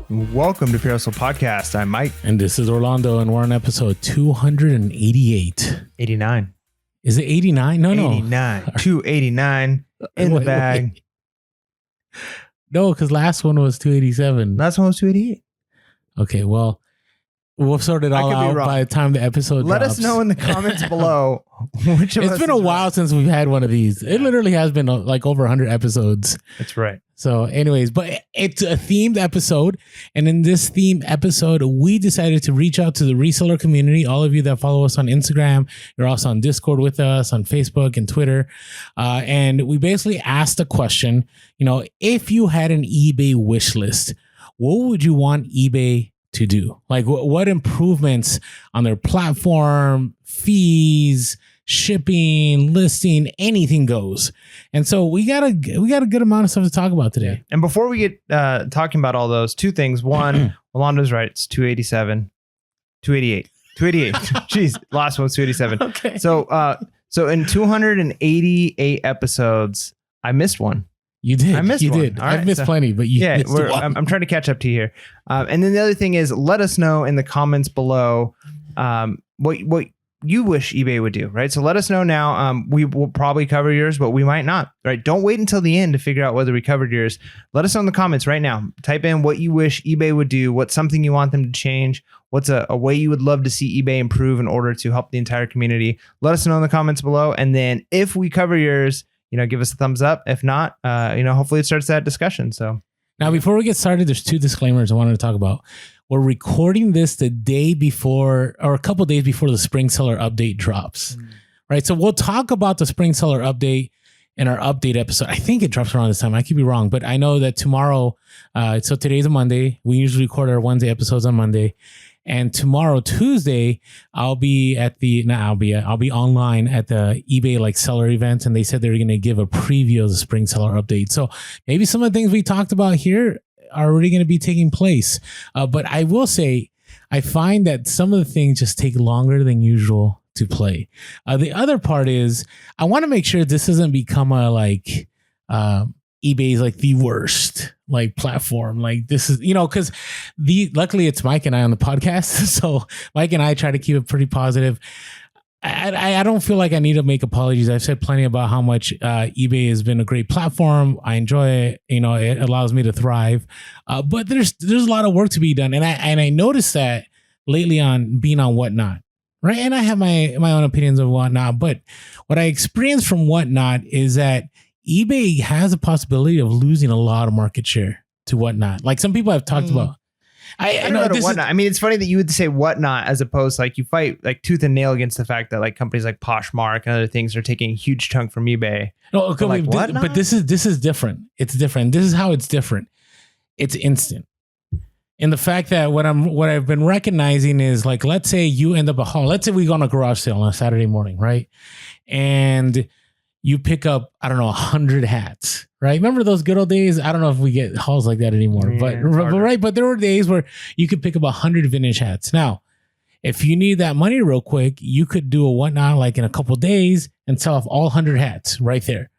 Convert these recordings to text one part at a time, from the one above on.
Welcome to PHP Podcast. I'm Mike. And this is Orlando, and we're on episode 288. 89. Is it 89? No, 89. 289 in the bag. Wait. No, because last one was 287. Last one was 288. Okay, well, we'll sort it all out by the time the episode Let drops. us know in the comments below which of us. It's been a while since we've had one of these. It literally has been like over 100 episodes. That's right. So anyways, but it's a themed episode. And in this themed episode, we decided to reach out to the reseller community. All of you that follow us on Instagram, you're also on Discord with us, on Facebook and Twitter. And we basically asked a question, if you had an eBay wish list, what would you want eBay to do? Like what improvements on their platform, fees, shipping, listing, anything goes. And so we got a good amount of stuff to talk about today. And before we get talking about all those, two things. One, Rolando's right. It's 287, 288, 288. Jeez, last one's 287. Okay. So in 288 episodes, I missed one. You did. I missed one. Did. I've missed plenty, but you missed one. I'm trying to catch up to you here. And then the other thing is, let us know in the comments below what you wish eBay would do, right? So let us know now. We will probably cover yours, but we might not, right? Don't wait until the end to figure out whether we covered yours. Let us know in the comments right now. Type in what you wish eBay would do, what's something you want them to change, what's a way you would love to see eBay improve in order to help the entire community. Let us know in the comments below. And then if we cover yours, give us a thumbs up. If not, hopefully it starts that discussion. So now, before we get started, there's two disclaimers I wanted to talk about. We're recording this the day before, or a couple of days before the Spring Seller update drops, right? So we'll talk about the Spring Seller update in our update episode. I think it drops around this time. I could be wrong, but I know that tomorrow, so today's a Monday. We usually record our Wednesday episodes on Monday. And tomorrow, Tuesday, I'll be online at the eBay seller event, and they said they're going to give a preview of the Spring Seller update. So maybe some of the things we talked about here are already going to be taking place. But I will say, I find that some of the things just take longer than usual to play. The other part is I want to make sure this doesn't become eBay's the worst platform. This is, because luckily it's Mike and I on the podcast. So Mike and I try to keep it pretty positive. I don't feel like I need to make apologies. I've said plenty about how much eBay has been a great platform. I enjoy it. It allows me to thrive. But there's a lot of work to be done. And I noticed that lately on being on Whatnot, right? And I have my own opinions of Whatnot. But what I experienced from Whatnot is that eBay has a possibility of losing a lot of market share to Whatnot. Some people have talked about. I know this Whatnot. I mean, it's funny that you would say Whatnot as opposed to you fight tooth and nail against the fact that companies like Poshmark and other things are taking a huge chunk from eBay. No, okay, but this is different. It's different. This is how it's different. It's instant. And the fact that what I've been recognizing is let's say you end up a haul. Let's say we go on a garage sale on a Saturday morning, right? And you pick up, 100 hats, right? Remember those good old days? I don't know if we get hauls like that anymore, but there were days where you could pick up 100 vintage hats. Now, if you need that money real quick, you could do a Whatnot in a couple of days and sell off all 100 hats right there,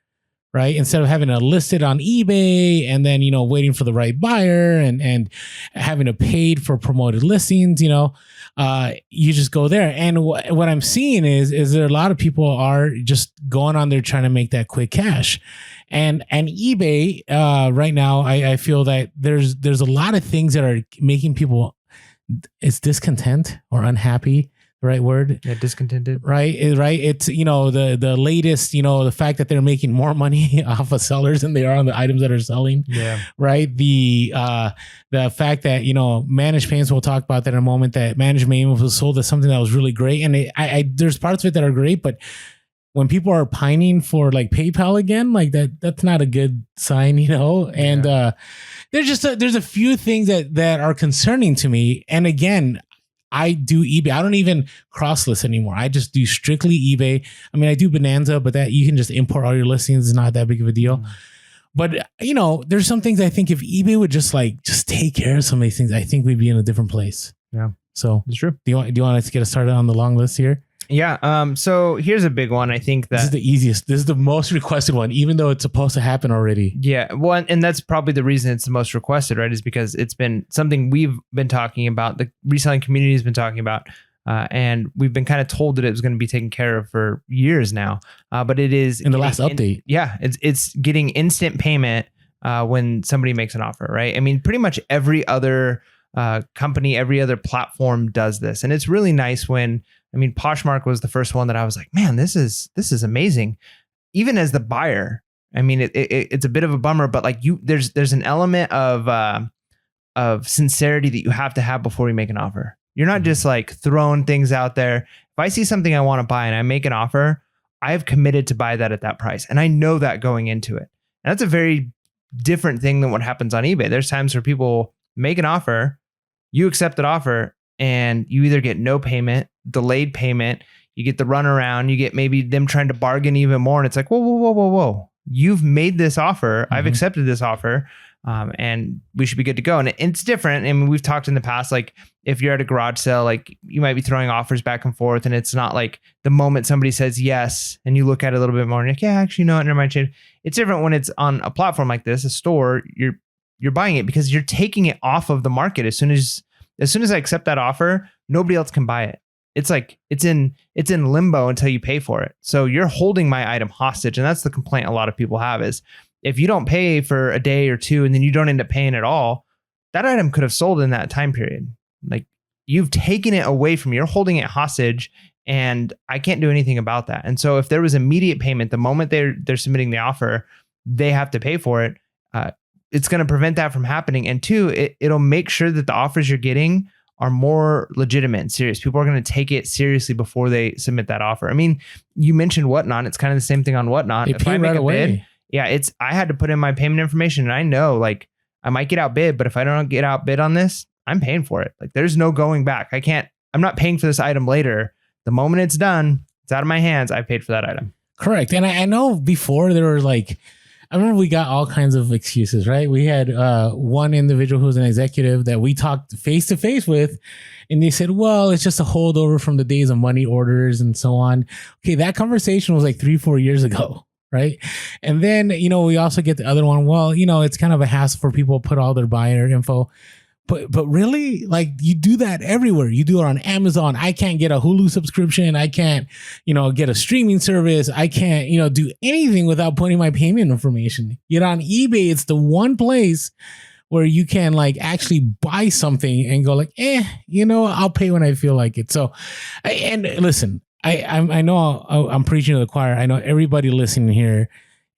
right? Instead of having to list it on eBay and then, waiting for the right buyer and having to pay for promoted listings, you just go there. And what I'm seeing is there a lot of people are just going on there trying to make that quick cash. And eBay right now, I feel that there's a lot of things that are making people discontent or unhappy. The right word? Yeah, discontented. Right. It's, the latest, the fact that they're making more money off of sellers than they are on the items that are selling. Yeah. Right. The fact that, managed payments, we'll talk about that in a moment, that managed payments was sold as something that was really great. And there's parts of it that are great, but when people are pining for PayPal again, that's not a good sign, and there's a few things that are concerning to me. And again, I do eBay. I don't even cross-list anymore. I just do strictly eBay. I mean, I do Bonanza, but that you can just import all your listings. It's not that big of a deal. But, there's some things I think if eBay would just take care of some of these things, I think we'd be in a different place. Yeah. So it's true. Do you want us to get us started on the long list here? Yeah. So here's a big one. I think This is that, the easiest. This is the most requested one, even though it's supposed to happen already. yeah, well, and that's probably the reason it's the most requested, right? Is because it's been something we've been talking about, the reselling community has been talking about, and we've been kind of told that it was going to be taken care of for years now. But it is In the last update. It's getting instant payment when somebody makes an offer, right? I mean, pretty much every other company, every other platform does this, and it's really nice when. I mean, Poshmark was the first one that I was like, man, this is amazing. Even as the buyer, I mean, it's a bit of a bummer, but like there's an element of sincerity that you have to have before you make an offer. You're not just like throwing things out there. If I see something I want to buy and I make an offer, I have committed to buy that at that price, and I know that going into it. And that's a very different thing than what happens on eBay. There's times where people make an offer, you accept that offer, and you either get no payment, delayed payment, you get the runaround, you get maybe them trying to bargain even more. And it's like, whoa. You've made this offer. I've accepted this offer. And we should be good to go. And it's different. I mean, we've talked in the past, like if you're at a garage sale, like you might be throwing offers back and forth. And it's not like the moment somebody says yes, and you look at it a little bit more and you're like, yeah, actually, no, never mind. Change. It's different when it's on a platform like this, a store, you're buying it because you're taking it off of the market. As soon as I accept that offer, nobody else can buy it. It's like it's in limbo until you pay for it. So you're holding my item hostage, and that's the complaint a lot of people have is if you don't pay for a day or two and then you don't end up paying at all, that item could have sold in that time period. Like you've taken it away from me, you're holding it hostage, and I can't do anything about that. And so if there was immediate payment, the moment they're submitting the offer, they have to pay for it. It's going to prevent that from happening. And two, it'll make sure that the offers you're getting are more legitimate and serious. People are going to take it seriously before they submit that offer. I mean, you mentioned Whatnot. It's kind of the same thing on Whatnot. They pay right away. I had to put in my payment information, and I know like I might get outbid, but if I don't get outbid on this, I'm paying for it. Like there's no going back. I'm not paying for this item later. The moment it's done, it's out of my hands. I paid for that item. Correct. And I know before there were like, I remember we got all kinds of excuses, right? We had one individual who was an executive that we talked face to face with, and they said, well, it's just a holdover from the days of money orders and so on. Okay, that conversation was like 3-4 years ago, right? And then, we also get the other one. Well, it's kind of a hassle for people to put all their buyer info. But really, like you do that everywhere. You do it on Amazon. I can't get a Hulu subscription. I can't, get a streaming service. I can't, do anything without putting my payment information. Yet on eBay, it's the one place where you can like actually buy something and go like, I'll pay when I feel like it. So, and listen, I know I'm preaching to the choir. I know everybody listening here.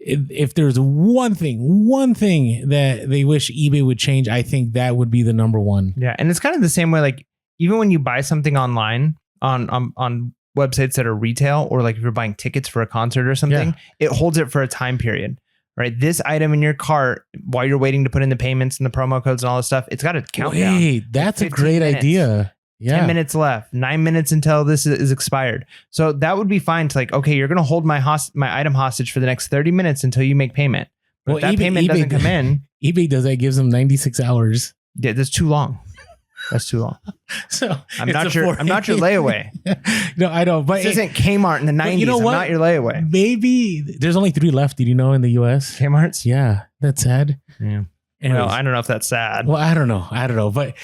If there's one thing that they wish eBay would change, I think that would be the number one. Yeah. And it's kind of the same way, like even when you buy something online on websites that are retail, or like if you're buying tickets for a concert or something, it holds it for a time period, right? This item in your cart, while you're waiting to put in the payments and the promo codes and all this stuff, it's got a countdown. Wait, that's a great idea. Yeah. 10 minutes left, 9 minutes until this is expired. So that would be fine to like, okay, you're going to hold my item hostage for the next 30 minutes until you make payment. But if that payment doesn't come in. eBay does that, gives them 96 hours. Yeah, that's too long. That's too long. So I'm not your layaway. No, I don't. But this isn't Kmart in the 90s. I'm not your layaway. Maybe there's only 3 left. Did you know in the US? Kmart's? Yeah, that's sad. Yeah. Anyways. Well, I don't know if that's sad. Well, I don't know. But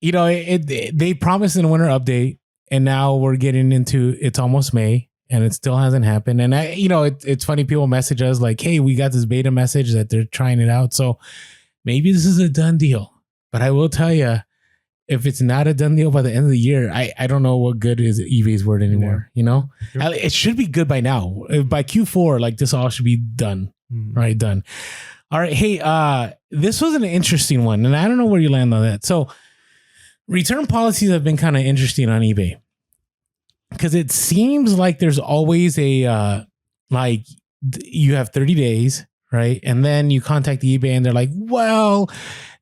they promised in a winter update, and now we're getting into it's almost May, and it still hasn't happened. And it's funny. People message us like, "Hey, we got this beta message that they're trying it out, so maybe this is a done deal." But I will tell you, if it's not a done deal by the end of the year, I don't know what good is eBay's word anymore. Yeah. It should be good by now. By Q4, like this all should be done. Right, done. All right. Hey, this was an interesting one, and I don't know where you land on that. So return policies have been kind of interesting on eBay because it seems like there's always a, like you have 30 days, right? And then you contact eBay and they're like, well,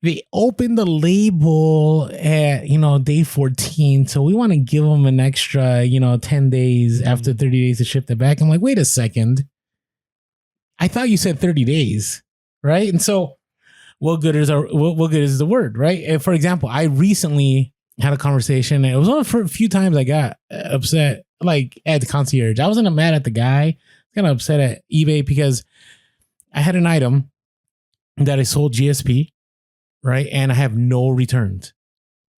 they opened the label at, day 14. So we want to give them an extra, 10 days after 30 days to ship it back. I'm like, wait a second. I thought you said 30 days. Right. And so what good is the word? Right. And for example, I recently had a conversation, and it was one of the few times I got upset like at the concierge. I wasn't mad at the guy. Kind of upset at eBay because I had an item that I sold GSP, right? And I have no returns.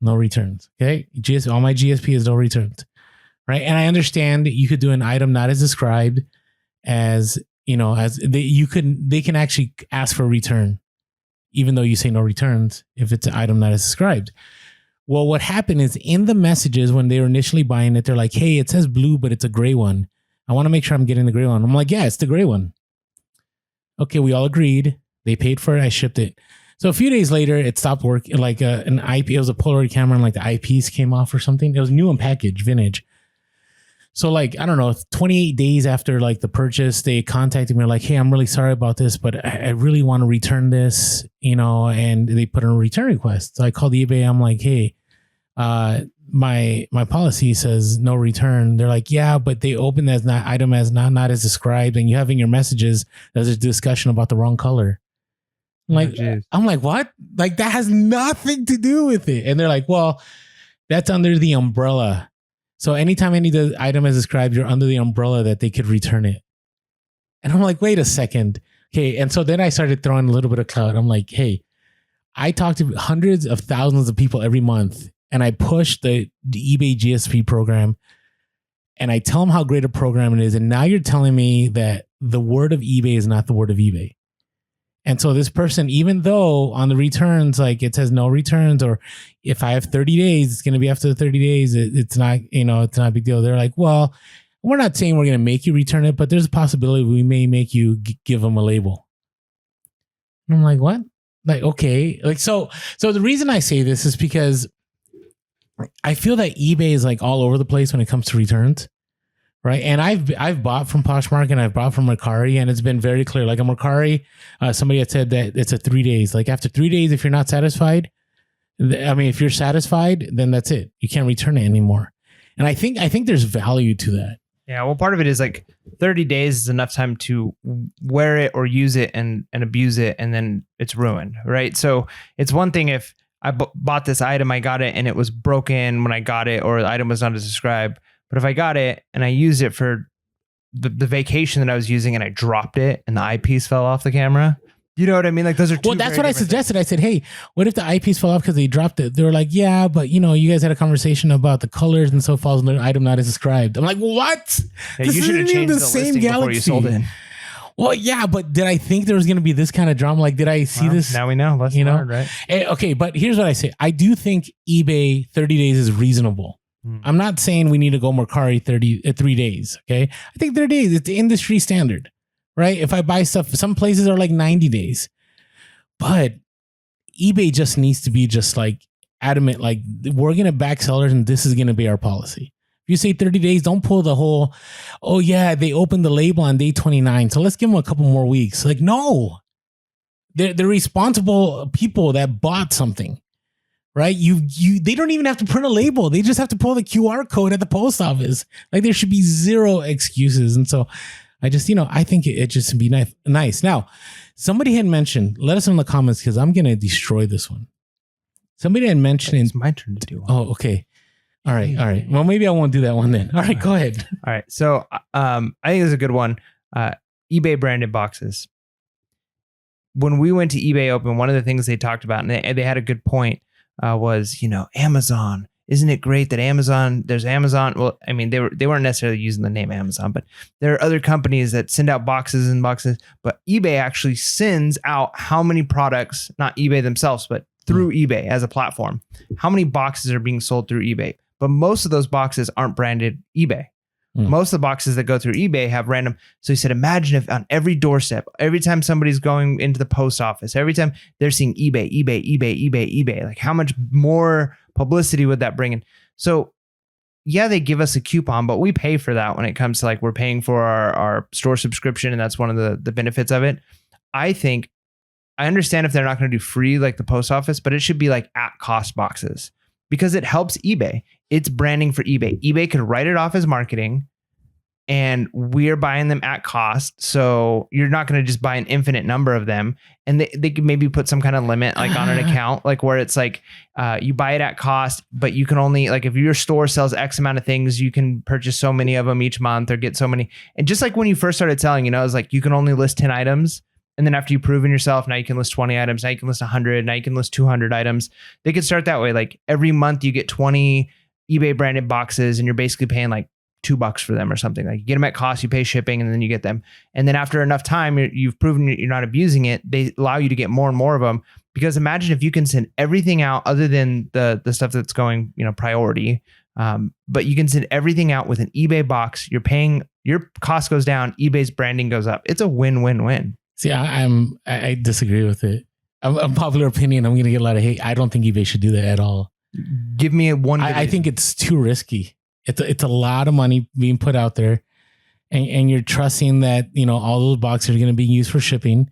No returns. Okay. On my GSP is no returns. Right. And I understand that you could do an item not as described as, they can actually ask for a return, even though you say no returns if it's an item not as described. Well, what happened is in the messages when they were initially buying it, they're like, hey, it says blue, but it's a gray one. I want to make sure I'm getting the gray one. I'm like, yeah, it's the gray one. Okay, we all agreed. They paid for it. I shipped it. So a few days later, it stopped working. Like an IP, it was a Polaroid camera, and like the eyepiece came off or something. It was new and packaged, vintage. So like, I don't know, 28 days after like the purchase, they contacted me like, hey, I'm really sorry about this, but I really want to return this, and they put in a return request. So I called eBay. I'm like, hey, my policy says no return. They're like, yeah, but they opened as not item as not as described, and you have in your messages there's a discussion about the wrong color. I'm like, what? Like that has nothing to do with it. And they're like, well, that's under the umbrella. So anytime any item is described, you're under the umbrella that they could return it. And I'm like, wait a second. Okay. And so then I started throwing a little bit of clout. I'm like, hey, I talk to hundreds of thousands of people every month, and I push the eBay GSP program, and I tell them how great a program it is. And now you're telling me that the word of eBay is not the word of eBay. And so this person, even though on the returns, like it says no returns, or if I have 30 days, it's going to be after the 30 days. It's not, it's not a big deal. They're like, well, we're not saying we're going to make you return it, but there's a possibility we may make you give them a label. And I'm like, what? Like, okay. Like, so the reason I say this is because I feel that eBay is like all over the place when it comes to returns. Right. And I've bought from Poshmark and I've bought from Mercari, and it's been very clear. Like a Mercari, somebody had said that it's a 3 days. Like after 3 days, if you're not satisfied, if you're satisfied, then that's it. You can't return it anymore. And I think there's value to that. Yeah. Well, part of it is like 30 days is enough time to wear it or use it and abuse it, and then it's ruined. Right. So it's one thing if I bought this item, I got it and it was broken when I got it, or the item was not as described. But if I got it and I used it for the vacation that I was using and I dropped it and the eyepiece fell off the camera, you know what I mean? Like those are two. Well, that's what I suggested. Things. I said, hey, what if the eyepiece fell off because they dropped it? They were like, yeah, but you guys had a conversation about the colors and so falls under item not as described. I'm like, what? Yeah, you should have changed the same galaxy before you sold it. Well, yeah, but did I think there was going to be this kind of drama? Like, did I see this? Now we know. Lesson learned, right? Okay, but here's what I say. I do think eBay 30 days is reasonable. I'm not saying we need to go Mercari 3 days. Okay. I think 30 days, it's the industry standard, right? If I buy stuff, some places are like 90 days, but eBay just needs to be just like adamant. Like we're going to back sellers and this is going to be our policy. If you say 30 days, don't pull the whole, oh yeah, they opened the label on day 29. So let's give them a couple more weeks. Like, no, they're responsible people that bought something. Right? They don't even have to print a label. They just have to pull the QR code at the post office. Like there should be zero excuses. And so I just, I think it just would be nice. Now, somebody had mentioned, let us know in the comments because I'm going to destroy this one. Somebody had mentioned. It's my turn to do one. Oh, okay. All right. Well, maybe I won't do that one then. All right, go ahead. All right. So I think it's a good one. eBay branded boxes. When we went to eBay Open, one of the things they talked about, and they had a good point, was, Amazon. Isn't it great that there's Amazon? Well, I mean, they weren't necessarily using the name Amazon, but there are other companies that send out boxes and boxes, but eBay actually sends out how many products, not eBay themselves, but through eBay as a platform, how many boxes are being sold through eBay. But most of those boxes aren't branded eBay. Most of the boxes that go through eBay have random. So he said, imagine if on every doorstep, every time somebody's going into the post office, every time they're seeing eBay, like how much more publicity would that bring in? So yeah, they give us a coupon, but we pay for that when it comes to like, we're paying for our store subscription. And that's one of the benefits of it. I understand if they're not going to do free, like the post office, but it should be like at cost boxes. Because it helps eBay. It's branding for eBay. eBay could write it off as marketing, and we're buying them at cost. So you're not going to just buy an infinite number of them. And they could maybe put some kind of limit like on an account, like where it's like you buy it at cost, but you can only, like if your store sells X amount of things, you can purchase so many of them each month or get so many. And just like when you first started selling, you know, it's like you can only list 10 items. And then after you've proven yourself, now you can list 20 items. Now you can list 100. Now you can list 200 items. They could start that way. Like every month you get 20 eBay branded boxes and you're basically paying like $2 for them or something. Like you get them at cost, you pay shipping, and then you get them. And then after enough time, you've proven you're not abusing it. They allow you to get more and more of them. Because imagine if you can send everything out other than the stuff that's going, you know, priority. But you can send everything out with an eBay box. You're paying, your cost goes down, eBay's branding goes up. It's a win-win-win. See, I disagree with it. Unpopular opinion, I'm going to get a lot of hate. I don't think eBay should do that at all. Give me one. I think it's too risky. It's a lot of money being put out there, and you're trusting that, you know, all those boxes are going to be used for shipping.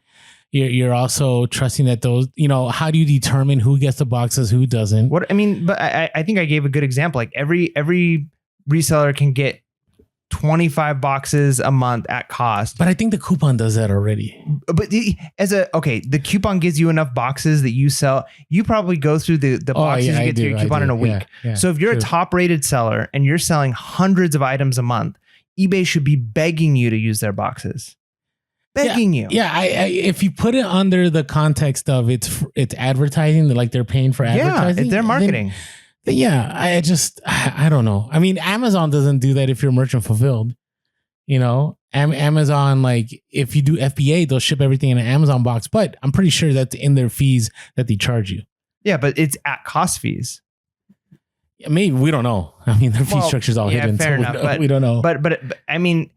You're also trusting that those, you know, how do you determine who gets the boxes, who doesn't? What I mean, but I think I gave a good example. Like every reseller can get 25 boxes a month at cost. But I think the coupon does that already. But the coupon gives you enough boxes that you sell. You probably go through the boxes you get through your coupon in a week. Yeah, so if you're a top rated seller and you're selling hundreds of items a month, eBay should be begging you to use their boxes. Begging you. Yeah, if you put it under the context of it's advertising, like they're paying for advertising. Yeah, it's their marketing. Yeah, I don't know. I mean, Amazon doesn't do that if you're merchant fulfilled. You know, Amazon, like if you do FBA, they'll ship everything in an Amazon box, but I'm pretty sure that's in their fees that they charge you. Yeah, but it's at cost fees. Yeah, maybe, we don't know. I mean, their fee structure is all hidden. Fair enough, we don't know. But I mean,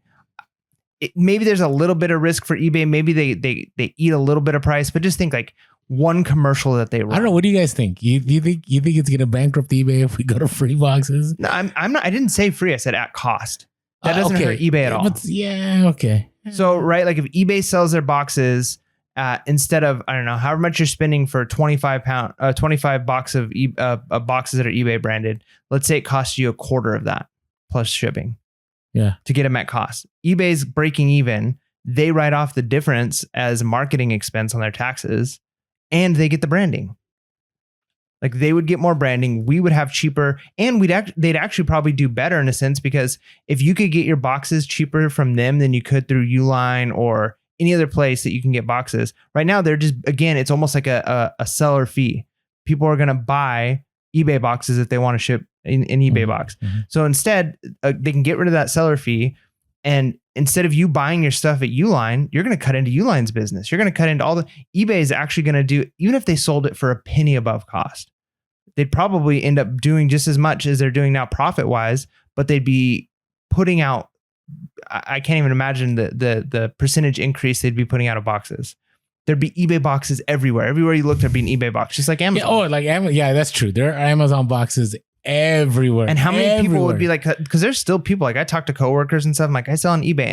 maybe there's a little bit of risk for eBay. Maybe they eat a little bit of price, but just think like one commercial that they run. I don't know. What do you guys think? You think it's going to bankrupt eBay if we go to free boxes? No, I'm not. I didn't say free. I said at cost. That doesn't hurt eBay at all. But yeah, okay. So right, like if eBay sells their boxes instead of, I don't know, however much you're spending for 25 box of boxes that are eBay branded. Let's say it costs you a quarter of that plus shipping. Yeah. To get them at cost. eBay's breaking even. They write off the difference as marketing expense on their taxes, and they get the branding. Like they would get more branding. We would have cheaper, and they'd actually probably do better in a sense, because if you could get your boxes cheaper from them than you could through Uline or any other place that you can get boxes. Right now, they're just, again, it's almost like a seller fee. People are going to buy eBay boxes if they want to ship in eBay box. Mm-hmm. So instead, they can get rid of that seller fee. And instead of you buying your stuff at Uline, you're going to cut into Uline's business. You're going to cut into all the eBay is actually going to do, even if they sold it for a penny above cost, they'd probably end up doing just as much as they're doing now profit wise, but they'd be putting out, I can't even imagine the percentage increase they'd be putting out of boxes. There'd be eBay boxes everywhere. Everywhere you look, there'd be an eBay box, just like Amazon. Yeah, that's true. There are Amazon boxes everywhere. And how many people would be like, because there's still people, like I talk to coworkers and stuff, I'm like, I sell on eBay,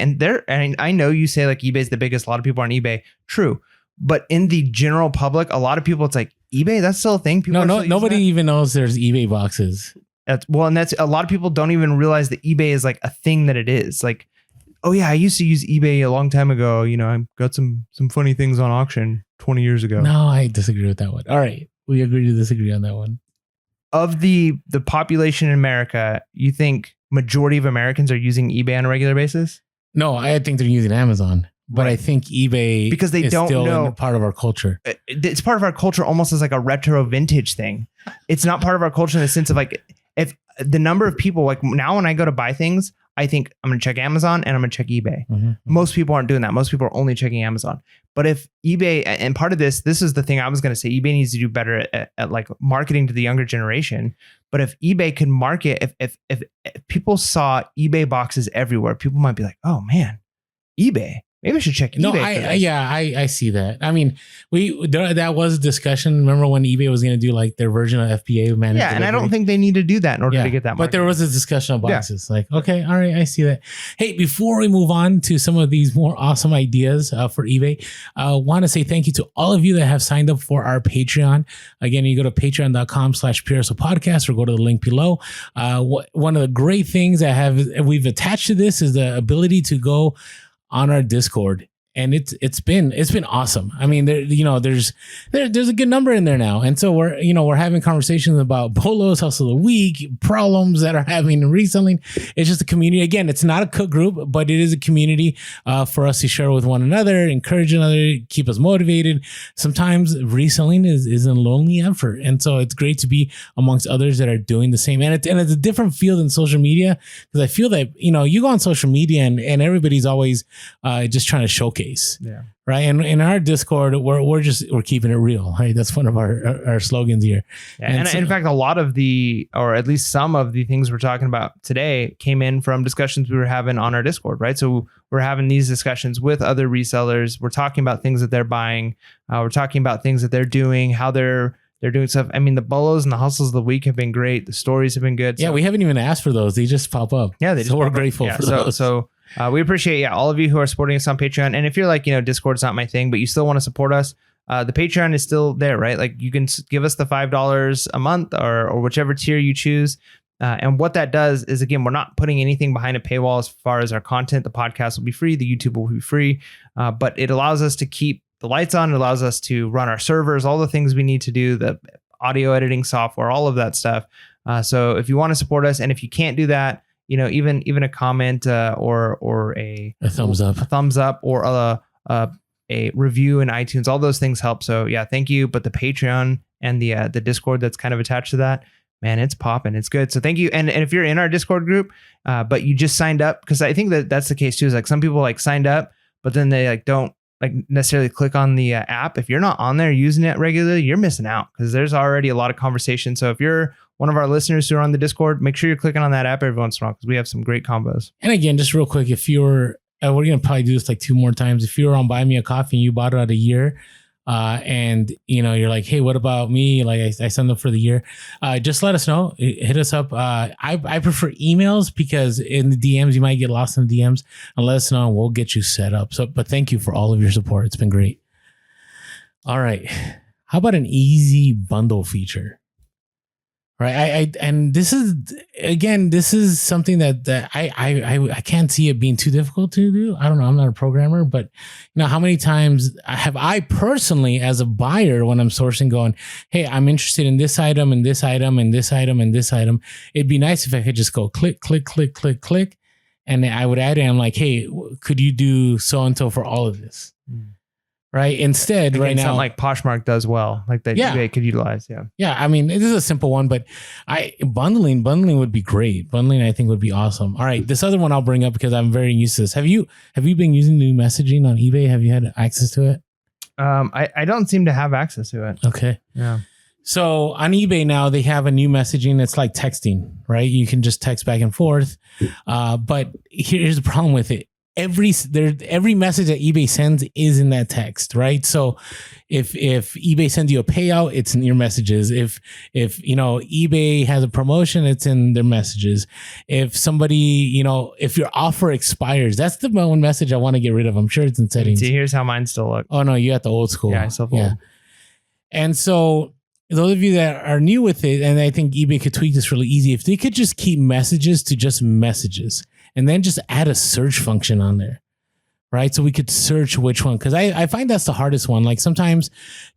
and I know you say like eBay's the biggest, a lot of people are on eBay. True. But in the general public, a lot of people, it's like eBay, that's still a thing. Nobody even knows there's eBay boxes. And that's a lot of people don't even realize that eBay is like a thing that it is. Like, oh yeah, I used to use eBay a long time ago. You know, I got some funny things on auction 20 years ago. No, I disagree with that one. All right, we agree to disagree on that one. Of the population in America, you think majority of Americans are using eBay on a regular basis? No, I think they're using Amazon. But right. I think eBay because they don't know part of our culture. It's part of our culture almost as like a retro vintage thing. It's not part of our culture in the sense of like, if the number of people, like now when I go to buy things, I think I'm going to check Amazon and I'm going to check eBay. Mm-hmm. Most people aren't doing that. Most people are only checking Amazon. But if eBay, and part of this is the thing I was going to say, eBay needs to do better at like marketing to the younger generation. But if eBay could market, if people saw eBay boxes everywhere, people might be like, oh man, eBay. maybe we should check eBay. No, for this. I see that. I mean, that was a discussion. Remember when eBay was going to do like their version of FBA managed Yeah, and I delivery? don't think they need to do that in order to get that. But there market. was a discussion of boxes. Like, okay, all right, I see that. Hey, before we move on to some of these more awesome ideas for eBay, I want to say thank you to all of you that have signed up for our Patreon. Again, you go to patreon.com/PRSO podcast or go to the link below. One of the great things that we've attached to this is the ability to go on our Discord. And it's been awesome. I mean, there's a good number in there now, and so we're having conversations about Bellows, Hustle of the Week, problems that are happening in reselling. It's just a community. Again, it's not a cook group, but it is a community for us to share with one another, encourage another, keep us motivated. Sometimes reselling is a lonely effort, and so it's great to be amongst others that are doing the same. And it's a different field than social media, because I feel that you go on social media and everybody's always just trying to showcase. Yeah. Right. And in our Discord, we're keeping it real. Right. That's one of our slogans here. Yeah. And in fact, a lot of or at least some of the things we're talking about today came in from discussions we were having on our Discord. Right. So we're having these discussions with other resellers. We're talking about things that they're buying. We're talking about things that they're doing, how they're doing stuff. I mean, the Bellows and the Hustles of the Week have been great. The stories have been good. Yeah. We haven't even asked for those. They just pop up. Yeah. We're grateful for those. So we appreciate all of you who are supporting us on Patreon. And if you're like, Discord's not my thing, but you still want to support us, the Patreon is still there, right? Like you can give us the $5 a month or whichever tier you choose. And what that does is, again, we're not putting anything behind a paywall as far as our content. The podcast will be free. The YouTube will be free. But it allows us to keep the lights on. It allows us to run our servers, all the things we need to do, the audio editing software, all of that stuff. So if you want to support us, and if you can't do that, even a comment or a thumbs up, or a review in iTunes, all those things help. So yeah, thank you. But the Patreon and the Discord that's kind of attached to that, man, it's popping. It's good. So thank you. And if you're in our Discord group, but you just signed up, because I think that's the case too. Is like some people signed up, but then they don't necessarily click on the app. If you're not on there using it regularly, you're missing out, because there's already a lot of conversation. So if you're one of our listeners who are on the Discord, make sure you're clicking on that app every once in a while, because we have some great combos. And again, just real quick, if you're, we're going to probably do this 2 more times. If you're on Buy Me a Coffee and you bought it out a year, and you're like, hey, what about me? Like I signed up for the year. Just let us know. Hit us up. I prefer emails, because in the DMs, you might get lost in the DMs, and let us know and we'll get you set up. So, but thank you for all of your support. It's been great. All right. How about an easy bundle feature? Right. And this is something that I can't see it being too difficult to do. I don't know. I'm not a programmer, but how many times have I personally, as a buyer, when I'm sourcing, going, hey, I'm interested in this item and this item and this item and this item. It'd be nice if I could just go click, click, click, click, click. And I would add it. I'm like, hey, could you do so-and-so for all of this? Right. Instead, right now, something like Poshmark does well, like that eBay could utilize. Yeah. Yeah. I mean, this is a simple one, but bundling would be great. Bundling, I think, would be awesome. All right. This other one I'll bring up because I'm very used to this. Have you been using new messaging on eBay? Have you had access to it? I don't seem to have access to it. Okay. Yeah. So on eBay now, they have a new messaging. It's like texting, right? You can just text back and forth. But here's the problem with it. Every message that eBay sends is in that text, right? So if eBay sends you a payout, it's in your messages. If eBay has a promotion, it's in their messages. If somebody, if your offer expires, that's the one message I want to get rid of. I'm sure it's in settings. See, here's how mine still look. Oh no, you got the old school. Yeah, I still have old. And so those of you that are new with it, and I think eBay could tweak this really easy, if they could just keep messages to just messages, and then just add a search function on there, right? So we could search which one, because I find that's the hardest one. Like sometimes,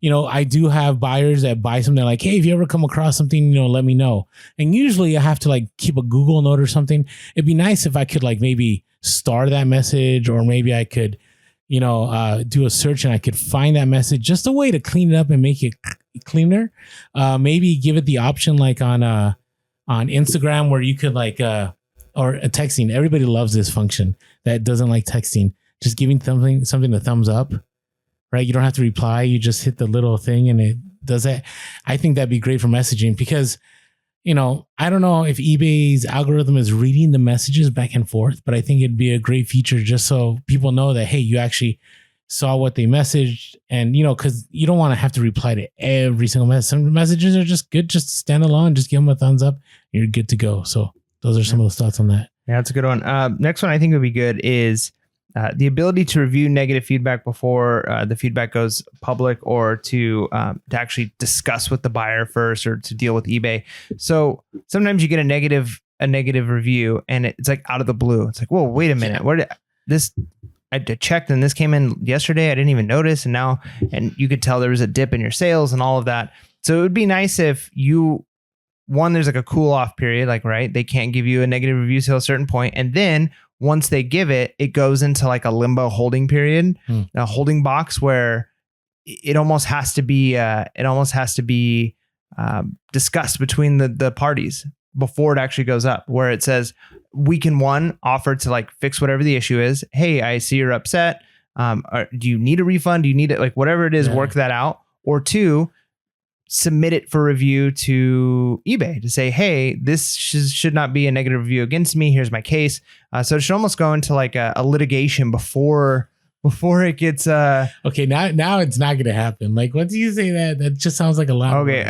I do have buyers that buy something like, hey, if you ever come across something, let me know. And usually I have to keep a Google note or something. It'd be nice if I could maybe star that message, or maybe I could, do a search and I could find that message, just a way to clean it up and make it cleaner. Maybe give it the option on Instagram where you could or texting. Everybody loves this function that doesn't like texting. Just giving something a thumbs up, right? You don't have to reply. You just hit the little thing and it does that. I think that'd be great for messaging, because I don't know if eBay's algorithm is reading the messages back and forth, but I think it'd be a great feature just so people know that, hey, you actually saw what they messaged. And, because you don't want to have to reply to every single message. Some messages are just good. Just stand alone, just give them a thumbs up. You're good to go. So those are some of those thoughts on that. Yeah, that's a good one. Next one I think would be good is the ability to review negative feedback before the feedback goes public, or to actually discuss with the buyer first, or to deal with eBay. So sometimes you get a negative review and it's like out of the blue. It's like, whoa, wait a minute. Where did this? I checked and this came in yesterday. I didn't even notice. And you could tell there was a dip in your sales and all of that. So it would be nice if there's like a cool off period, like, right, they can't give you a negative review till a certain point. And then once they give it, it goes into like a limbo holding period, a holding box where it almost has to be discussed between the parties before it actually goes up, where it says we can offer to like fix whatever the issue is. Hey, I see you're upset. Do you need a refund? Do you need it? Like whatever it is, work that out. Or 2, submit it for review to eBay to say, hey, this should not be a negative review against me. Here's my case. So it should almost go into like a litigation before it gets okay, now it's not gonna happen. Like once you say that just sounds like a lot. Okay,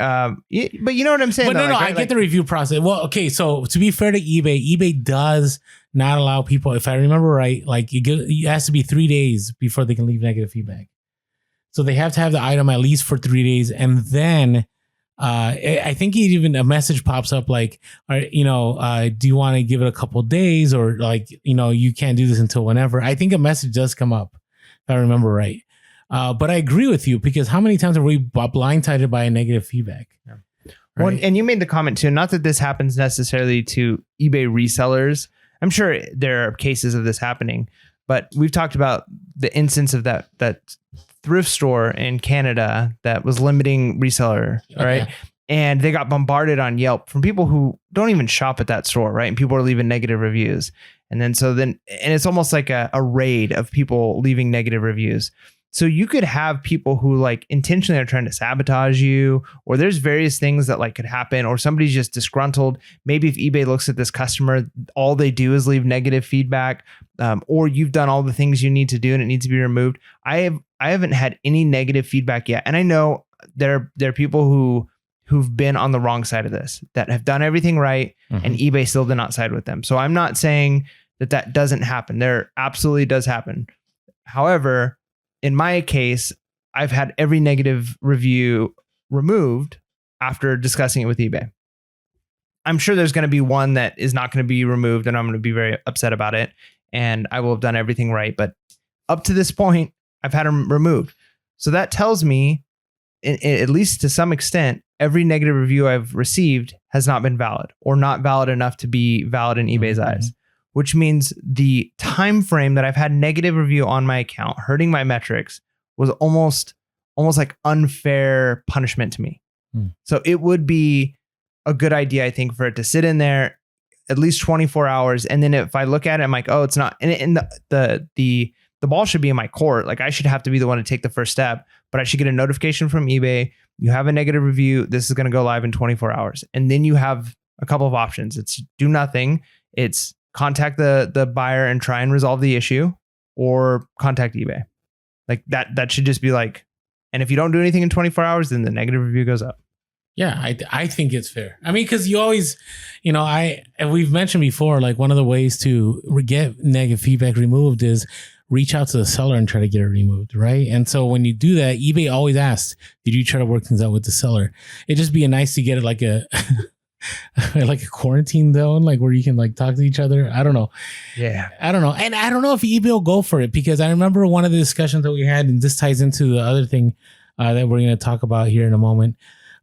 but you know what I'm saying. But I get the review process. Well, okay, so to be fair to eBay does not allow people, if I remember right, like it has to be 3 days before they can leave negative feedback. So they have to have the item at least for 3 days, and then I think even a message pops up like, do you want to give it a couple days, or like, you can't do this until whenever. I think a message does come up, if I remember right. But I agree with you, because how many times are we blindsided by a negative feedback? Yeah. Right? Well, and you made the comment too, not that this happens necessarily to eBay resellers. I'm sure there are cases of this happening, but we've talked about the instance of that thrift store in Canada that was limiting reseller, right? Okay. And they got bombarded on Yelp from people who don't even shop at that store, right? And people are leaving negative reviews. And it's almost like a raid of people leaving negative reviews. So you could have people who like intentionally are trying to sabotage you, or there's various things that like could happen, or somebody's just disgruntled. Maybe if eBay looks at this customer, all they do is leave negative feedback, or you've done all the things you need to do and it needs to be removed. I haven't had any negative feedback yet. And I know there are people who've been on the wrong side of this, that have done everything right, and eBay still did not side with them. So I'm not saying that doesn't happen. There absolutely does happen. However, in my case, I've had every negative review removed after discussing it with eBay. I'm sure there's going to be one that is not going to be removed, and I'm going to be very upset about it, and I will have done everything right. But up to this point, I've had them removed. So that tells me, at least to some extent, every negative review I've received has not been valid, or not valid enough to be valid in eBay's eyes, which means the time frame that I've had negative review on my account hurting my metrics was almost like unfair punishment to me. So it would be a good idea, I think, for it to sit in there at least 24 hours. And then if I look at it, I'm like, oh, it's not. And the ball should be in my court. Like I should have to be the one to take the first step, but I should get a notification from eBay. You have a negative review. This is going to go live in 24 hours. And then you have a couple of options. It's do nothing. It's contact the buyer and try and resolve the issue, or contact eBay. Like that should just be like, and if you don't do anything in 24 hours, then the negative review goes up. Yeah, I think it's fair. I mean, because you always, and we've mentioned before, like one of the ways to get negative feedback removed is reach out to the seller and try to get it removed, right? And so when you do that, eBay always asks, did you try to work things out with the seller? It'd just be nice to get it like a like a quarantine zone, like where you can like talk to each other. I don't know. Yeah. I don't know. And I don't know if eBay will go for it, because I remember one of the discussions that we had, and this ties into the other thing that we're going to talk about here in a moment.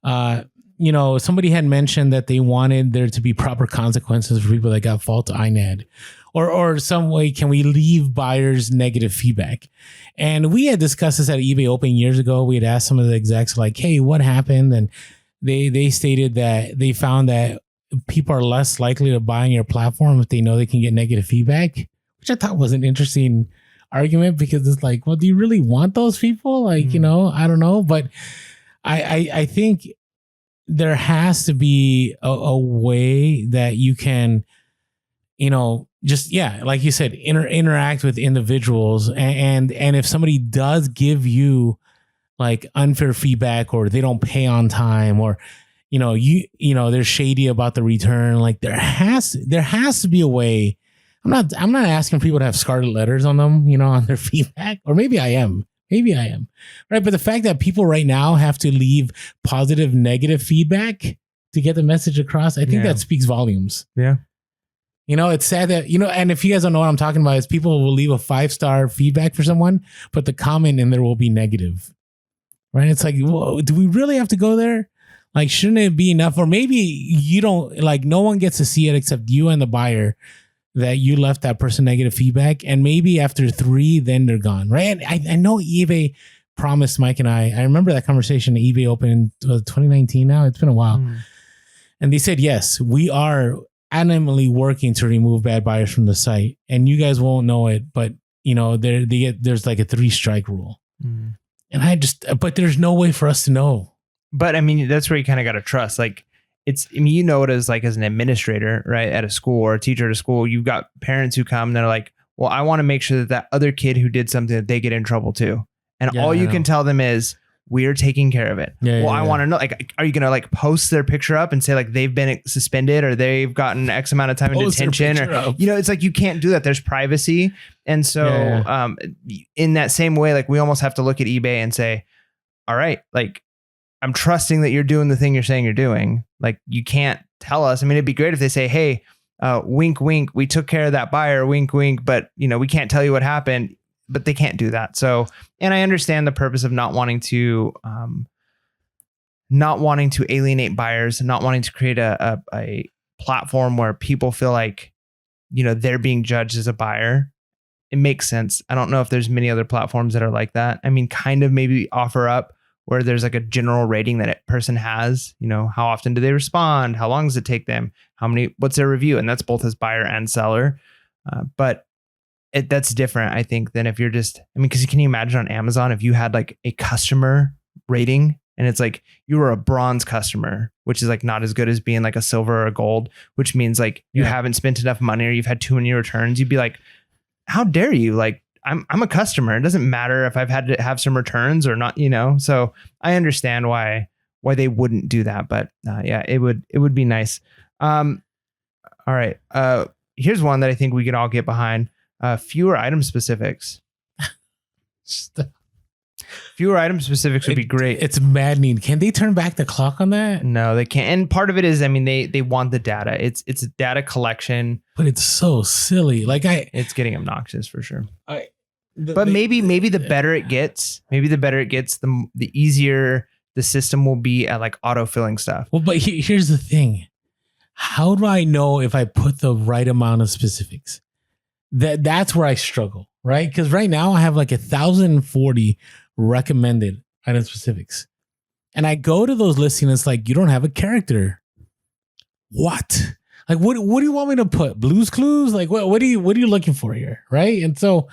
Somebody had mentioned that they wanted there to be proper consequences for people that got fault INAD, or some way can we leave buyers negative feedback. And we had discussed this at eBay Open years ago. We had asked some of the execs like, hey, what happened? And they stated that they found that people are less likely to buy on your platform if they know they can get negative feedback, which I thought was an interesting argument, because it's like, well, do you really want those people? Like, I don't know. But I think there has to be a way that you can, just, like you said, interact with individuals. And if somebody does give you like unfair feedback, or they don't pay on time, or, they're shady about the return, like there has to be a way. I'm not asking people to have scarlet letters on them, on their feedback, or maybe I am. Right. But the fact that people right now have to leave positive, negative feedback to get the message across, I think that speaks volumes. Yeah. It's sad that, and if you guys don't know what I'm talking about, is people will leave a 5-star feedback for someone, but the comment in there will be negative. Right. It's like, whoa, do we really have to go there? Like, shouldn't it be enough? Or maybe you don't, like, no one gets to see it except you and the buyer, that you left that person negative feedback, and maybe after 3, then they're gone, right? And I know eBay promised Mike and I remember that conversation that eBay opened in 2019 now. It's been a while. And they said, yes, we are adamantly working to remove bad buyers from the site. And you guys won't know it, but there's like a 3-strike rule. And but there's no way for us to know. But I mean, that's where you kind of got to trust. Like, it as like as an administrator, right, at a school, or a teacher at a school, you've got parents who come and they're like, well, I want to make sure that other kid who did something, that they get in trouble too. And all you can tell them is, we're taking care of it. I want to know, like, are you going to like post their picture up and say like they've been suspended, or they've gotten X amount of time in detention, or, it's like, you can't do that. There's privacy. And so in that same way, like, we almost have to look at eBay and say, all right, like, I'm trusting that you're doing the thing you're saying you're doing. Like, you can't tell us. I mean, it'd be great if they say, hey, wink, wink, we took care of that buyer, wink, wink, but we can't tell you what happened. But they can't do that. So, and I understand the purpose of not wanting to alienate buyers, and not wanting to create a platform where people feel like, they're being judged as a buyer. It makes sense. I don't know if there's many other platforms that are like that. I mean, kind of maybe OfferUp, where there's like a general rating that a person has, how often do they respond? How long does it take them? What's their review? And that's both as buyer and seller. But that's different, I think, than if you're just, because can you imagine on Amazon, if you had like a customer rating and it's like you were a bronze customer, which is like not as good as being like a silver or a gold, which means like you haven't spent enough money, or you've had too many returns. You'd be like, how dare you? Like, I'm a customer. It doesn't matter if I've had to have some returns or not, so I understand why they wouldn't do that. But it would be nice. All right. Here's one that I think we can all get behind. Fewer item specifics. Fewer item specifics would be great. It's maddening. Can they turn back the clock on that? No, they can't. And part of it is, they want the data. It's a data collection. But it's so silly. Like it's getting obnoxious for sure. Maybe the better it gets, the easier the system will be at like auto-filling stuff. Well, but here's the thing. How do I know if I put the right amount of specifics? That's where I struggle, right? Because right now I have like 1,040 recommended item specifics. And I go to those listings, it's like, you don't have a character. What? Like, what do you want me to put? Blue's Clues? Like, what are you looking for here? Right? And so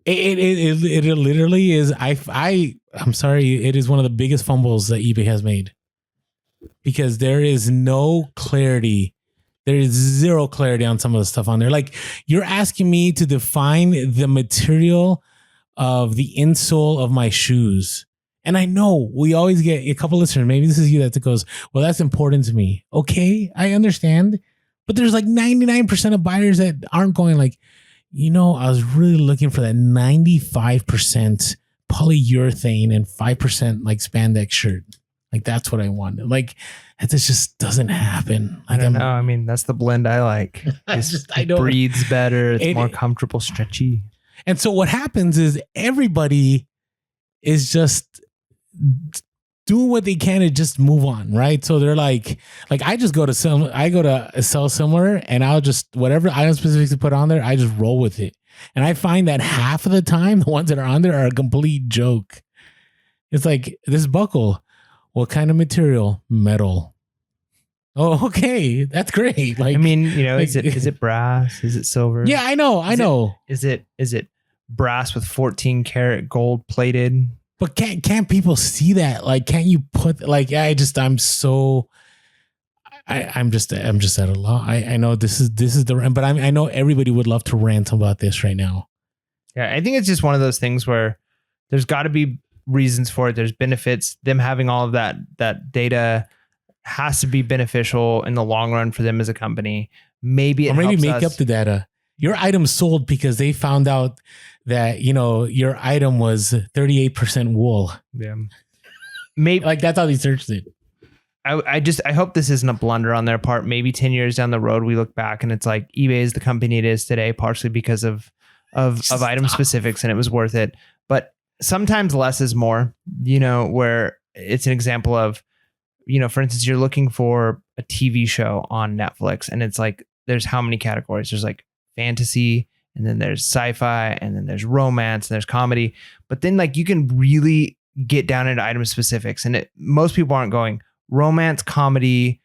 it literally is, I'm sorry, it is one of the biggest fumbles that eBay has made, because there is no clarity. There is zero clarity on some of the stuff on there. Like, you're asking me to define the material of the insole of my shoes. And I know we always get a couple listeners, maybe this is you, that goes, well, that's important to me. Okay, I understand. But there's like 99% of buyers that aren't going like, I was really looking for that 95% polyurethane and 5% like spandex shirt. Like, that's what I wanted. Like, this just doesn't happen. Like, I don't know. That's the blend I like. It breathes better. It's more comfortable, stretchy. And so what happens is everybody is just doing what they can to just move on, right? So they're like I go to sell similar, and I'll just, whatever item specifics to put on there, I just roll with it. And I find that half of the time, the ones that are on there are a complete joke. It's like, this buckle, what kind of material? Metal. Oh, okay, that's great. Like, is it brass? Is it silver? Yeah, I know. Is it brass with 14 karat gold plated But can't people see that? Like, can't you put like I'm just at a loss. I know this is the, but I know everybody would love to rant about this right now. Yeah, I think it's just one of those things where there's got to be reasons for it. There's benefits. Them having all of that data has to be beneficial in the long run for them as a company. Maybe make up the data. Your item sold because they found out that, you know, your item was 38% wool. Yeah. Maybe like that's how they searched it. I hope this isn't a blunder on their part. Maybe 10 years down the road, we look back and it's like eBay is the company it is today, partially because of item specifics, and it was worth it. But sometimes less is more, you know, where it's an example of, you know, for instance, you're looking for a TV show on Netflix and it's like, there's how many categories? There's like fantasy, and then there's sci-fi, and then there's romance, and there's comedy. But then like you can really get down into item specifics, and most people aren't going romance, comedy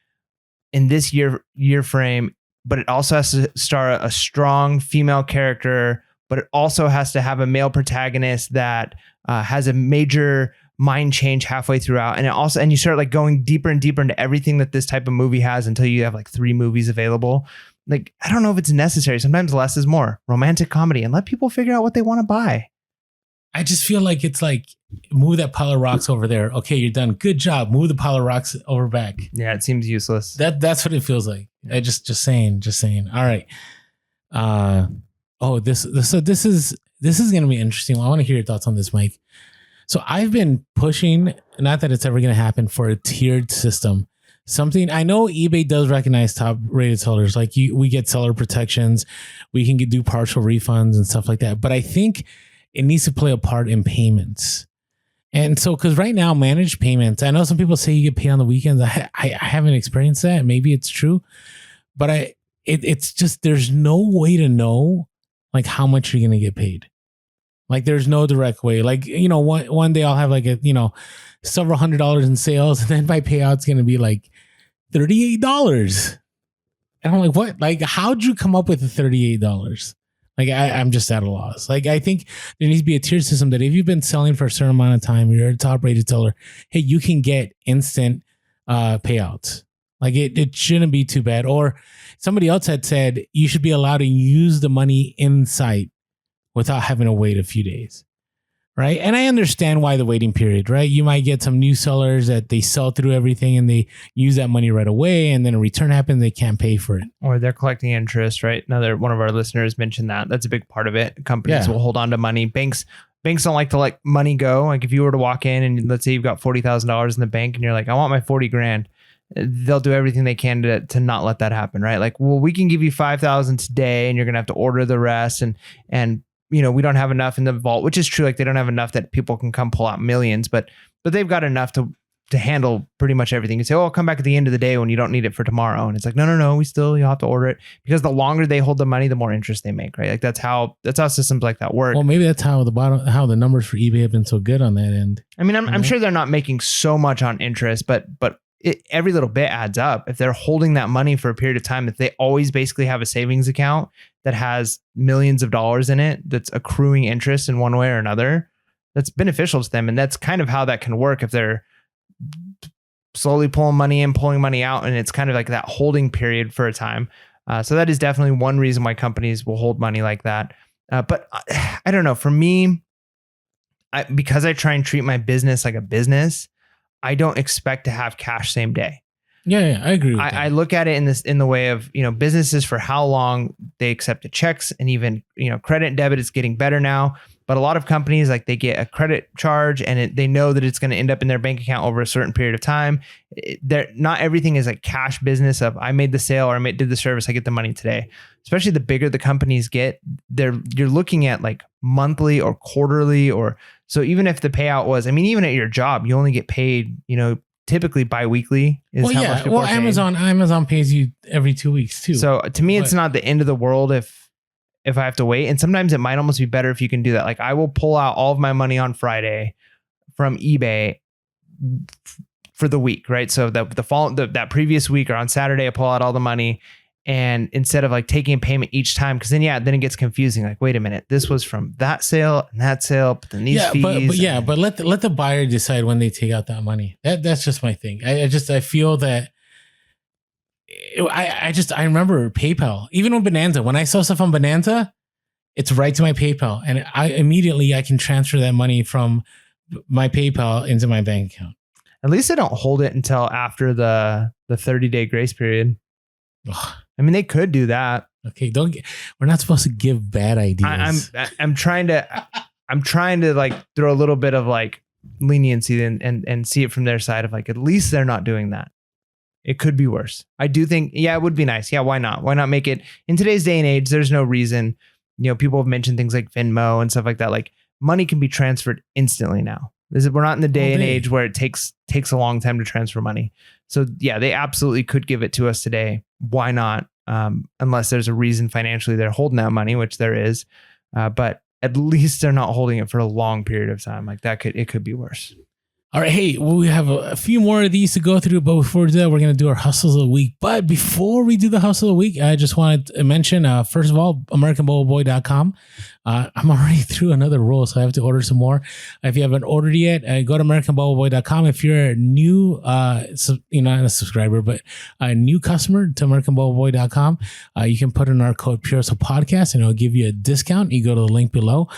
in this year frame, but it also has to star a strong female character, but it also has to have a male protagonist that has a major mind change halfway throughout. And you start like going deeper and deeper into everything that this type of movie has until you have like 3 movies available. Like, I don't know if it's necessary. Sometimes less is more. Romantic comedy, and let people figure out what they want to buy. I just feel like it's like, move that pile of rocks over there. Okay, you're done. Good job. Move the pile of rocks over back. Yeah, it seems useless. That's what it feels like. I just saying. All right. This is going to be interesting. I want to hear your thoughts on this, Mike. So I've been pushing, not that it's ever going to happen, for a tiered system. Something I know eBay does recognize top rated sellers. Like we get seller protections, we can do partial refunds and stuff like that. But I think it needs to play a part in payments. And so, because right now, managed payments, I know some people say you get paid on the weekends. I haven't experienced that. Maybe it's true, but it's just, there's no way to know like how much you're going to get paid. Like there's no direct way. Like, you know, one day I'll have like several $100s in sales, and then my payout's going to be like $38. And I'm like, what? Like, how'd you come up with the $38? Like, I'm just at a loss. Like, I think there needs to be a tier system that if you've been selling for a certain amount of time, you're a top rated seller, hey, you can get instant payouts. Like it shouldn't be too bad. Or somebody else had said you should be allowed to use the money in sight without having to wait a few days. Right. And I understand why the waiting period, right? You might get some new sellers that they sell through everything and they use that money right away, and then a return happens, they can't pay for it. Or they're collecting interest, right? Another one of our listeners mentioned that. That's a big part of it. Companies will hold on to money. Banks don't like to let money go. Like if you were to walk in and let's say you've got $40,000 in the bank and you're like, I want my 40 grand. They'll do everything they can to not let that happen, right? Like, well, we can give you 5,000 today and you're going to have to order the rest. And you know, we don't have enough in the vault, which is true. Like they don't have enough that people can come pull out millions, but they've got enough to handle pretty much everything. You say, oh, I'll come back at the end of the day when you don't need it for tomorrow. And it's like, no, you'll have to order it, because the longer they hold the money, the more interest they make, right? Like that's how systems like that work. Well, maybe that's how the numbers for eBay have been so good on that end. I mean, I'm sure they're not making so much on interest, but every little bit adds up. If they're holding that money for a period of time, if they always basically have a savings account that has millions of dollars in it, that's accruing interest in one way or another, that's beneficial to them. And that's kind of how that can work if they're slowly pulling money in, pulling money out. And it's kind of like that holding period for a time. So that is definitely one reason why companies will hold money like that. But I don't know, for me, because I try and treat my business like a business, I don't expect to have cash same day. Yeah, I agree with that. I look at it in the way of, you know, businesses for how long they accepted checks, and even, you know, credit and debit is getting better now. But a lot of companies, like they get a credit charge and they know that it's going to end up in their bank account over a certain period of time. Not everything is like cash business of I made the sale or did the service, I get the money today. Especially the bigger the companies get, you're looking at like monthly or quarterly, or so even if the payout was, I mean, even at your job, you only get paid, you know, typically bi-weekly is how much people are paid. Amazon pays you every 2 weeks too. So to me, it's not the end of the world if I have to wait. And sometimes it might almost be better if you can do that. Like I will pull out all of my money on Friday from eBay for the week, right? So that previous week or on Saturday, I pull out all the money And instead of like taking a payment each time, because then it gets confusing. Like, wait a minute, this was from that sale and that sale, but then these fees. But let the buyer decide when they take out that money. That's just my thing. I feel that I remember PayPal, even on Bonanza. When I sell stuff on Bonanza, it's right to my PayPal, and I can transfer that money from my PayPal into my bank account. At least they don't hold it until after the 30-day grace period. Ugh. I mean, they could do that. Okay, we're not supposed to give bad ideas. I'm trying to like throw a little bit of like leniency and see it from their side of like, at least they're not doing that. It could be worse. I do think, it would be nice. Yeah, why not? Why not make it in today's day and age? There's no reason. People have mentioned things like Venmo and stuff like that. Like, money can be transferred instantly now. We're not in the day and age where it takes a long time to transfer money. So yeah, they absolutely could give it to us today. Why not? Unless there's a reason financially they're holding that money, which there is. But at least they're not holding it for a long period of time. Like it could be worse. All right. Hey, we have a few more of these to go through, but before we do that, we're going to do our hustles of the week. But before we do the hustle of the week, I just wanted to mention, first of all, AmericanBubbleBoy.com. I'm already through another roll, so I have to order some more. If you haven't ordered yet, go to AmericanBubbleBoy.com. If you're a new, not a subscriber, but a new customer to AmericanBubbleBoy.com, you can put in our code PureHustle and it'll give you a discount. You go to the link below.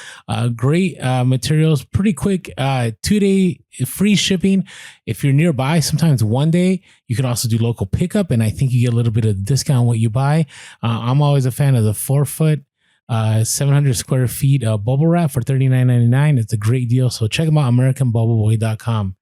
Great materials, pretty quick, 2-day free shipping. If you're nearby, sometimes 1 day. You can also do local pickup, and I think you get a little bit of discount on what you buy. I'm always a fan of the 4-foot, 700 square feet bubble wrap for $39.99. It's a great deal. So check them out, AmericanBubbleBoy.com.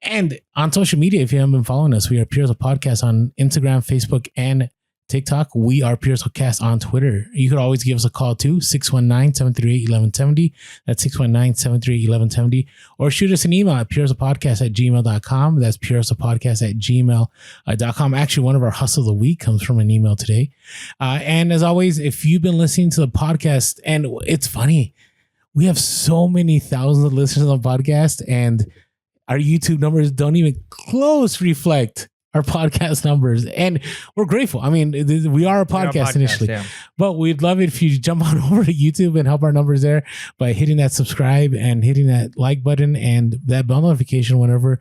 And on social media, if you haven't been following us, we are Pure Hustle Podcast on Instagram, Facebook, and TikTok. We are Pure Hustle Cast on Twitter. You could always give us a call too, 619-738-1170. That's 619-738-1170. Or shoot us an email at purehustlepodcast@gmail.com. That's purehustlepodcast@gmail.com. Actually, one of our hustle of the week comes from an email today. And as always, if you've been listening to the podcast, and it's funny, we have so many thousands of listeners on the podcast, and our YouTube numbers don't even close reflect our podcast numbers, and we're grateful. I mean, we are a podcast initially, yeah. But we'd love it if you jump on over to YouTube and help our numbers there by hitting that subscribe and hitting that like button and that bell notification whenever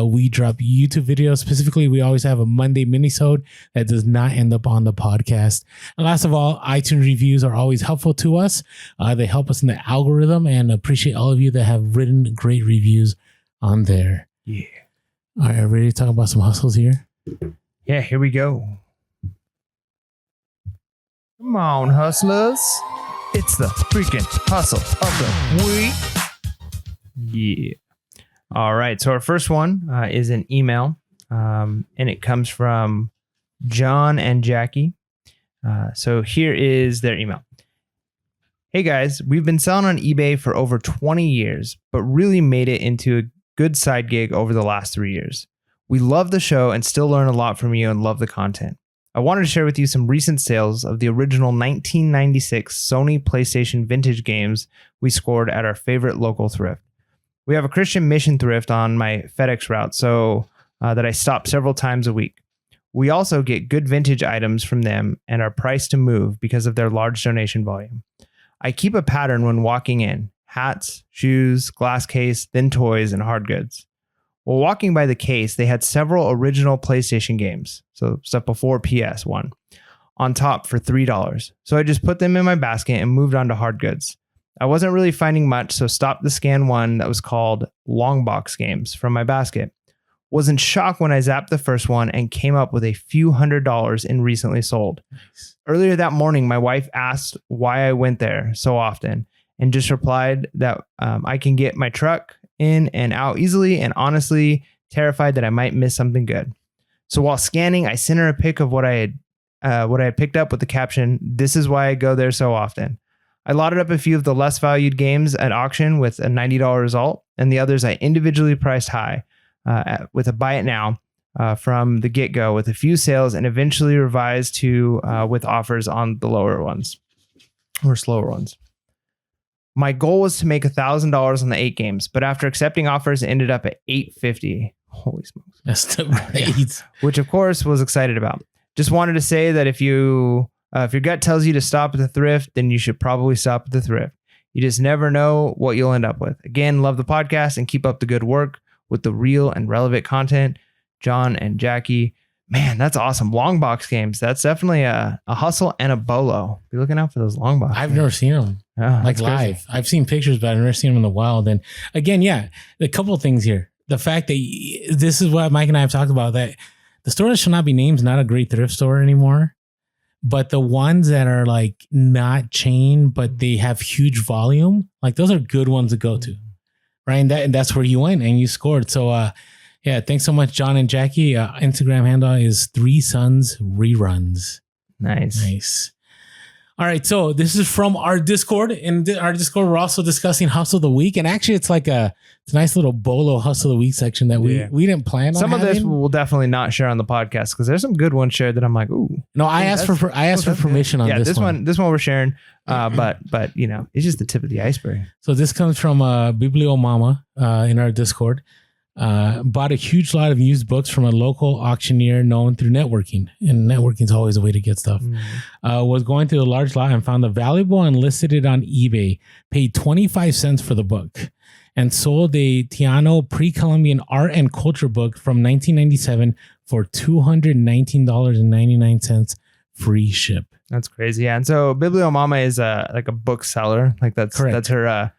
we drop YouTube videos. Specifically, we always have a Monday minisode that does not end up on the podcast. And last of all, iTunes reviews are always helpful to us. They help us in the algorithm, and appreciate all of you that have written great reviews on there. Yeah. All right, ready to talk about some hustles here? Yeah, here we go. Come on, hustlers. It's the freaking hustle of the week. Yeah. All right, so our first one is an email, and it comes from John and Jackie. So here is their email. Hey guys, we've been selling on eBay for over 20 years, but really made it into a good side gig over the last 3 years. We love the show and still learn a lot from you and love the content. I wanted to share with you some recent sales of the original 1996 Sony PlayStation vintage games we scored at our favorite local thrift. We have a Christian mission thrift on my FedEx route, so that I stop several times a week. We also get good vintage items from them and are priced to move because of their large donation volume. I keep a pattern when walking in: hats, shoes, glass case, then toys and hard goods. While walking by the case, they had several original PlayStation games, so stuff before PS1, on top for $3. So I just put them in my basket and moved on to hard goods. I wasn't really finding much, so stopped to scan one that was called Long Box Games from my basket. Was in shock when I zapped the first one and came up with a few $100s in recently sold. Nice. Earlier that morning, my wife asked why I went there so often and just replied that I can get my truck in and out easily, and honestly terrified that I might miss something good. So while scanning, I sent her a pic of what I had picked up with the caption, "This is why I go there so often." I lotted up a few of the less valued games at auction with a $90 result, and the others I individually priced high with a buy it now from the get-go, with a few sales, and eventually revised to with offers on the lower ones or slower ones. My goal was to make $1,000 on the 8 games, but after accepting offers, it ended up at $850. Holy smokes. That's the right. Which of course was excited about. just wanted to say that if your gut tells you to stop at the thrift, then you should probably stop at the thrift. You just never know what you'll end up with. Again, love the podcast and keep up the good work with the real and relevant content. John and Jackie. Man, that's awesome. Long box games. That's definitely a hustle and a bolo. Be looking out for those long box. I've never seen them like live. Crazy. I've seen pictures, but I've never seen them in the wild. And again, yeah, a couple of things here. The fact that this is what Mike and I have talked about, that the store that shall not be named is not a great thrift store anymore. But the ones that are like not chain, but they have huge volume, like those are good ones to go to. Right. And that's where you went and you scored. So, yeah, thanks so much, John and Jackie. Instagram handle is 3 Sons Reruns. Nice. All right, so this is from our Discord. In our Discord, we're also discussing Hustle of the Week. And actually, it's like it's a nice little bolo Hustle of the Week section that we didn't plan on. Some of this we'll definitely not share on the podcast because there's some good ones shared that I'm like, ooh. No, I asked for permission on this one. This one we're sharing, but you know, it's just the tip of the iceberg. So this comes from Biblio Mama in our Discord. Bought a huge lot of used books from a local auctioneer known through networking, and networking is always a way to get stuff. Was going through a large lot and found it valuable and listed it on eBay. Paid 25 cents for the book and sold a Tiano pre-Columbian art and culture book from 1997 for $219.99 free ship. That's crazy. Yeah. And so Biblio Mama is like a bookseller. Like that's her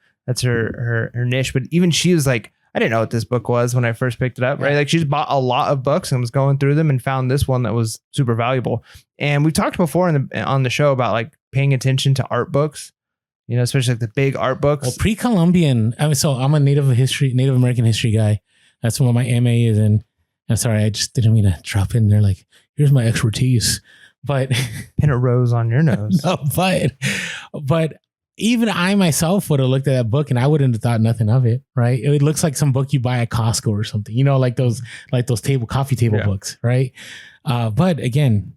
niche. But even she was like, I didn't know what this book was when I first picked it up, right? Like she's bought a lot of books and was going through them and found this one that was super valuable. And we talked before on the show about like paying attention to art books, you know, especially like the big art books. Well, pre-Columbian. I mean, so I'm a Native American history guy. That's what my MA is in. I'm sorry, I just didn't mean to drop in there. Like, here's my expertise, but pin a rose on your nose. No, but even I myself would have looked at that book and I wouldn't have thought nothing of it, right? It looks like some book you buy at Costco or something, you know, like those coffee table books, right? But again,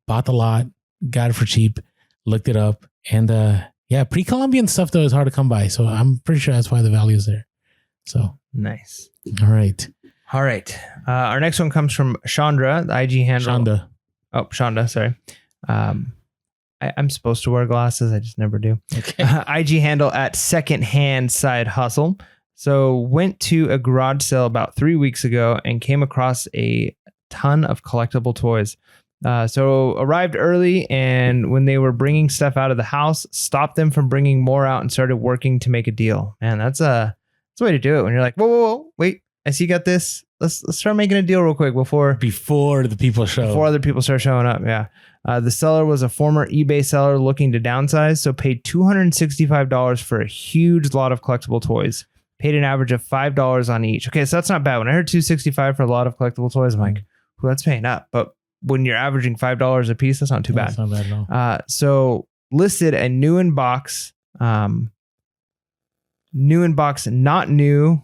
bought the lot, got it for cheap, looked it up, and pre-Columbian stuff though is hard to come by, so I'm pretty sure that's why the value is there. So nice. All right. Our next one comes from Chandra, the IG handle. Shonda, sorry. I'm supposed to wear glasses. I just never do. Okay. IG handle at Secondhand Side Hustle. So went to a garage sale about 3 weeks ago and came across a ton of collectible toys. So arrived early, and when they were bringing stuff out of the house, stopped them from bringing more out and started working to make a deal. Man, that's a way to do it when you're like, whoa, wait, I see you got this. Let's start making a deal real quick before the people show. Before other people start showing up. Yeah. The seller was a former eBay seller looking to downsize, so paid $265 for a huge lot of collectible toys. Paid an average of $5 on each. Okay, so that's not bad. When I heard $265 for a lot of collectible toys, I'm like, well, that's paying up. But when you're averaging $5 a piece, that's not too bad. That's not bad at all. So listed a new in box, not new.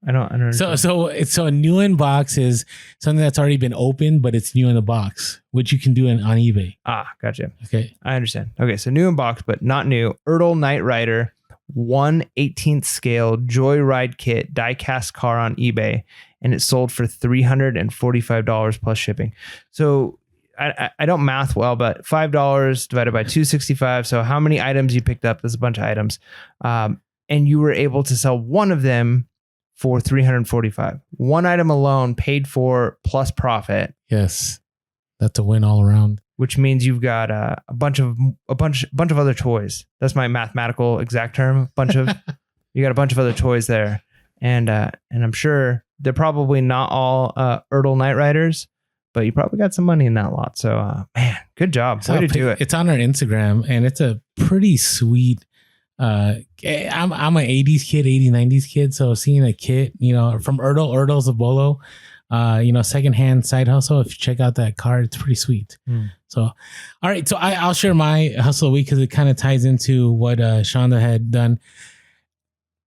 I don't. So a new in box is something that's already been opened, but it's new in the box, which you can do on eBay. Gotcha. Okay, I understand. Okay, so new in box, but not new. Ertl Knight Rider, 1/18 scale Joyride kit die-cast car on eBay, and it sold for $345 plus shipping. So I don't math well, but $5 divided by 265. So how many items you picked up? There's a bunch of items, and you were able to sell one of them for $345. One item alone paid for plus profit. Yes, that's a win all around. Which means you've got a bunch of other toys. That's my mathematical exact term. You got a bunch of other toys there, and I'm sure they're probably not all Ertl Knight Riders, but you probably got some money in that lot. So man, good job. Way to do it. It's on our Instagram, and it's a pretty sweet. I'm an 80s kid, 80s, 90s kid. So seeing a kit, you know, from Ertl's a bolo, secondhand side hustle. If you check out that card, it's pretty sweet. So, all right. So I'll share my hustle week because it kind of ties into what Shonda had done.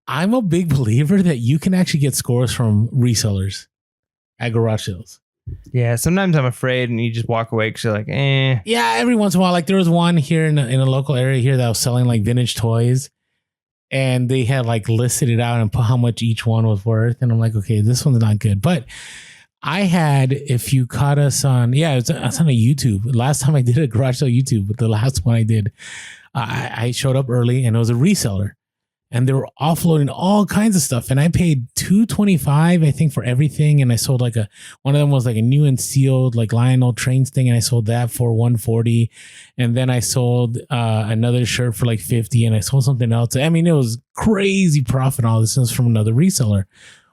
I'm a big believer that you can actually get scores from resellers at garage sales. Yeah, sometimes I'm afraid and you just walk away because you're like, eh. Yeah, every once in a while. Like there was one here in a local area here that was selling like vintage toys, and they had like listed it out and put how much each one was worth. And I'm like, okay, this one's not good. But I had, if you caught us on, it's on a YouTube. Last time I did a garage sale YouTube, but the last one I did, I showed up early and it was a reseller. And they were offloading all kinds of stuff. And I paid $225, I think, for everything. And I sold one of them was like a new and sealed like Lionel Trains thing. And I sold that for $140. And then I sold another shirt for like $50. And I sold something else. I mean, it was crazy profit. All this is from another reseller.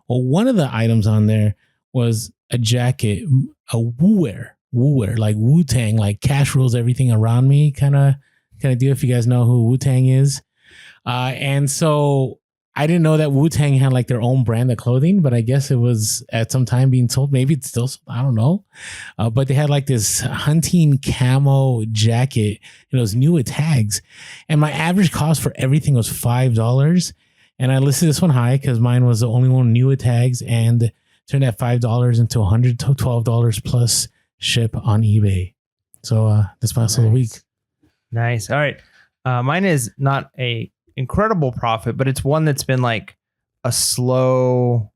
Well, one of the items on there was a jacket, a woo-wear, like Wu-Tang, like cash rules everything around me kind of deal. If you guys know who Wu-Tang is. And so I didn't know that Wu-Tang had like their own brand of clothing, but I guess it was at some time being sold. Maybe it's still sold. I don't know. But they had like this hunting camo jacket. And it was new with tags. And my average cost for everything was $5. And I listed this one high because mine was the only one new with tags and turned that $5 into $112 plus ship on eBay. So that's my hustle of the week. Nice. All right. Mine is not a incredible profit, but it's one that's been like a slow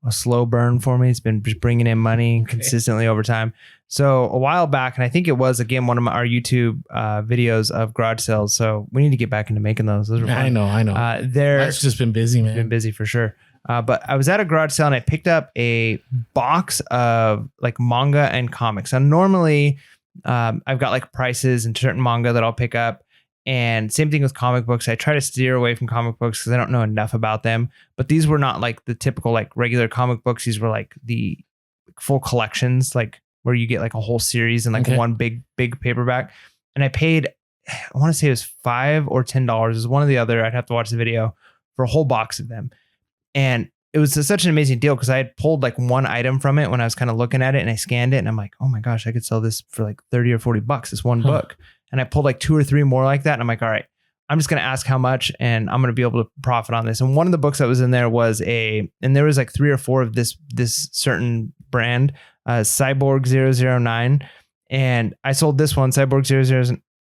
burn for me. It's been just bringing in money consistently over time. So a while back, and I think it was again one of our YouTube videos of garage sales. So we need to get back into making those. Those are fun. I know. I've just been busy, man. Been busy for sure. But I was at a garage sale and I picked up a box of like manga and comics. And normally I've got like prices and certain manga that I'll pick up. And same thing with comic books. I try to steer away from comic books because I don't know enough about them. But these were not like the typical like regular comic books. These were like the full collections, like where you get like a whole series and like one big paperback. And I paid, I want to say it was $5 or $10. It was one or the other. I'd have to watch the video for a whole box of them. And it was such an amazing deal because I had pulled like one item from it when I was kind of looking at it and I scanned it and I'm like, oh my gosh, I could sell this for like 30 or 40 bucks, this one book. And I pulled like 2 or 3 more like that. And I'm like, all right, I'm just going to ask how much and I'm going to be able to profit on this. And one of the books that was in there was and there was like 3 or 4 of this certain brand, Cyborg 009. And I sold this one, Cyborg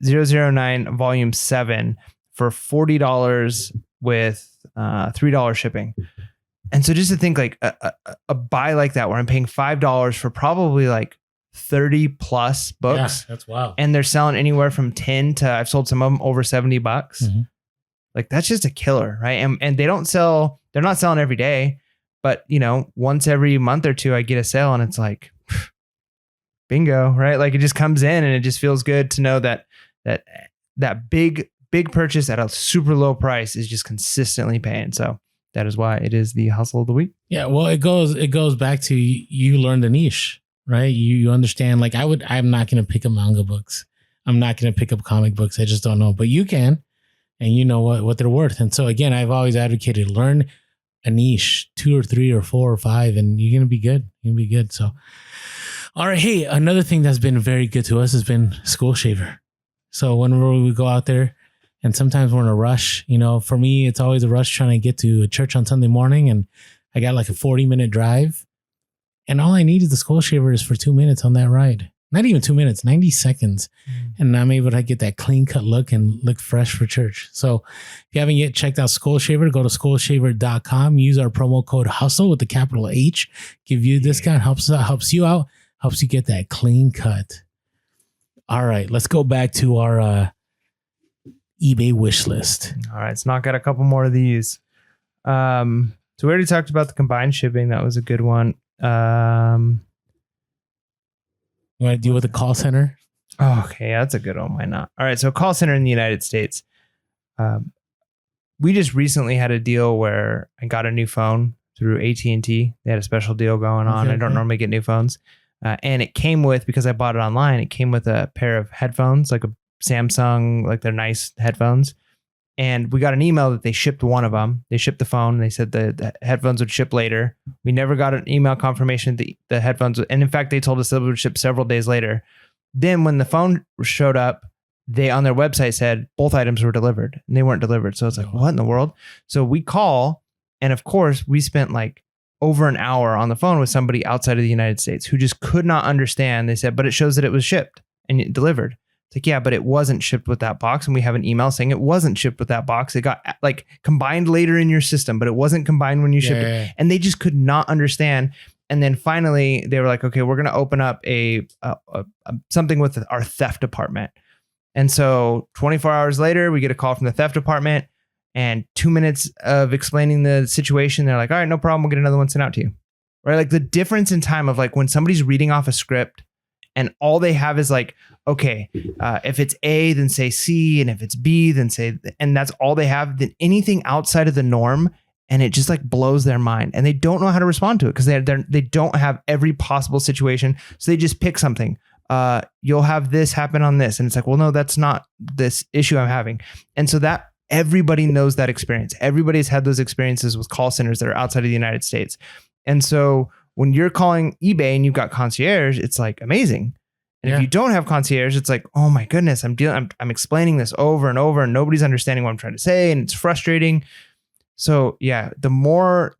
009 volume 7 for $40 with $3 shipping. And so just to think like a buy like that where I'm paying $5 for probably like 30 plus books. Yeah, that's wild. And they're selling anywhere from 10 to I've sold some of them over $70. Mm-hmm. Like that's just a killer, right? And they're not selling every day, but you know, once every month or two I get a sale and it's like bingo, right? Like it just comes in and it just feels good to know that big purchase at a super low price is just consistently paying. So that is why it is the hustle of the week. Yeah, well, it goes back to you learn the niche. Right. You understand, like I'm not going to pick up manga books. I'm not going to pick up comic books. I just don't know, but you can, and you know what they're worth. And so again, I've always advocated learn a niche, 2 or 3 or 4 or 5, and you're going to be good. You'll be good. So, all right. Hey, another thing that's been very good to us has been School Shaver. So whenever we go out there and sometimes we're in a rush, you know, for me, it's always a rush trying to get to a church on Sunday morning. And I got like a 40-minute drive. And all I need is the Skull Shaver is for 2 minutes on that ride. Not even 2 minutes, 90 seconds. And I'm able to get that clean cut look and look fresh for church. So if you haven't yet checked out Skull Shaver, go to skullshaver.com. Use our promo code HUSTLE with the capital H. Give you a discount, helps you out, helps you get that clean cut. All right, let's go back to our eBay wish list. All right, let's knock out a couple more of these. So we already talked about the combined shipping. That was a good one. You want to deal with the call center? Oh, okay, that's a good one. Why not? All right, so call center in the United States. We just recently had a deal where I got a new phone through AT&T. They had a special deal going on. I don't normally get new phones. And it came with, because I bought it online, it came with a pair of headphones, like a Samsung, like they're nice headphones. And we got an email that they shipped one of them. They shipped the phone. They said the headphones would ship later. We never got an email confirmation that the headphones would, and in fact, they told us that it would ship several days later. Then when the phone showed up, they on their website said both items were delivered and they weren't delivered. So it's like, what in the world? So we call, and of course we spent like over an hour on the phone with somebody outside of the United States who just could not understand. They said, but it shows that it was shipped and delivered. It's like, yeah, but it wasn't shipped with that box. And we have an email saying it wasn't shipped with that box. It got like combined later in your system, but it wasn't combined when you shipped it. And they just could not understand. And then finally they were like, okay, we're going to open up a something with our theft department. And so 24 hours later, we get a call from the theft department, and 2 minutes of explaining the situation. They're like, all right, no problem. We'll get another one sent out to you. Right. Like the difference in time of like when somebody's reading off a script and all they have is like, okay, if it's A, then say C. And if it's B, then say, and that's all they have, then anything outside of the norm. And it just like blows their mind, and they don't know how to respond to it because they don't have every possible situation. So they just pick something. You'll have this happen on this. And it's like, well, no, that's not this issue I'm having. And so that everybody knows that experience. Everybody's had those experiences with call centers that are outside of the United States. And so when you're calling eBay and you've got concierge, it's like amazing. And if you don't have concierge, it's like, oh my goodness, I'm explaining this over and over and nobody's understanding what I'm trying to say. And it's frustrating. So yeah, the more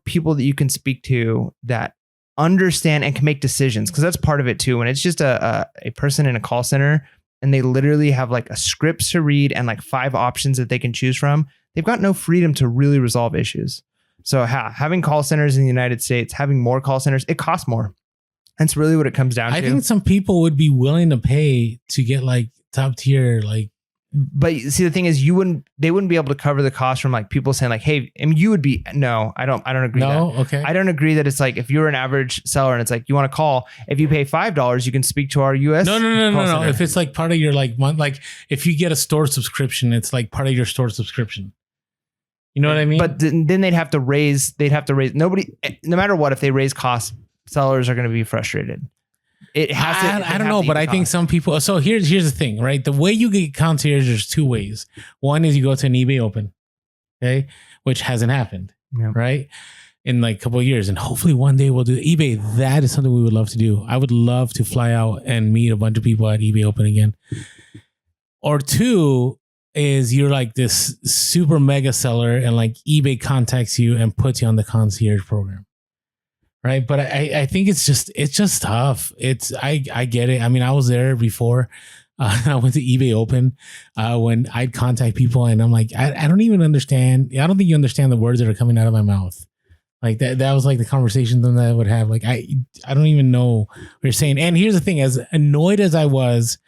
people that you can speak to that understand and can make decisions, because that's part of it too. When it's just a person in a call center and they literally have like a script to read and like 5 options that they can choose from, they've got no freedom to really resolve issues. So having call centers in the United States, having more call centers, it costs more. That's really what it comes down to. I think some people would be willing to pay to get like top tier, like. But see, the thing is, they wouldn't be able to cover the cost from like people saying like, hey, I mean, you would be, no, I don't agree. No. Okay. I don't agree that it's like, if you're an average seller and it's like, you want to call, if you pay $5, you can speak to our US. No. If it's like part of your like month, like if you get a store subscription, it's like part of your store subscription. You know what I mean? But then they'd have to raise nobody, no matter what, if they raise costs, sellers are going to be frustrated. It has to. I don't know, but I think some people. So here's the thing, right? The way you get concierge, there's 2 ways. One is you go to an eBay Open, okay, which hasn't happened, right, in like a couple of years, and hopefully one day we'll do eBay. That is something we would love to do. I would love to fly out and meet a bunch of people at eBay Open again. Or 2 is you're like this super mega seller, and like eBay contacts you and puts you on the concierge program. Right. But I think it's just tough. I get it. I mean, I was there before. I went to eBay Open when I'd contact people and I'm like, I don't even understand. I don't think you understand the words that are coming out of my mouth. Like that was like the conversation that I would have. Like, I don't even know what you're saying. And here's the thing, as annoyed as I was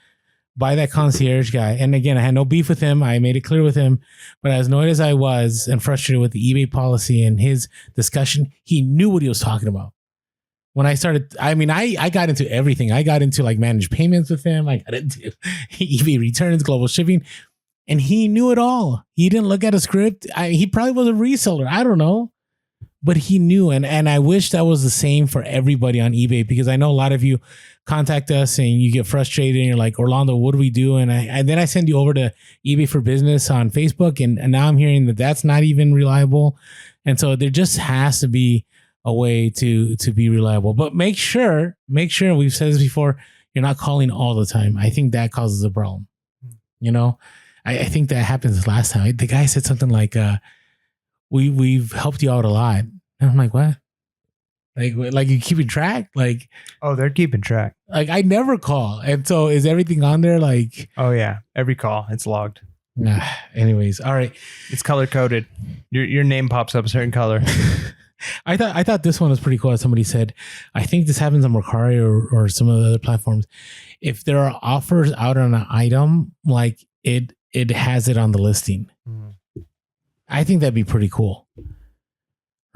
by that concierge guy. And again, I had no beef with him. I made it clear with him, but as annoyed as I was and frustrated with the eBay policy and his discussion, he knew what he was talking about. When I started, I mean, I got into everything. I got into like managed payments with him. I got into eBay returns, global shipping, and he knew it all. He didn't look at a script. He probably was a reseller. I don't know. But he knew, and I wish that was the same for everybody on eBay, because I know a lot of you contact us and you get frustrated and you're like, Orlando, what do we do? And then I send you over to eBay for Business on Facebook, and now I'm hearing that that's not even reliable. And so there just has to be a way to be reliable. But make sure, we've said this before, you're not calling all the time. I think that causes a problem. You know, I think that happens last time. The guy said something like, we've helped you out a lot. And I'm like, what? Like you keeping track? Like, oh, they're keeping track. Like I never call. And so is everything on there? Like, oh yeah. Every call, it's logged. Anyways. All right. It's color coded. Your name pops up a certain color. I thought this one was pretty cool. Somebody said, I think this happens on Mercari or some of the other platforms. If there are offers out on an item, like it has it on the listing. I think that'd be pretty cool.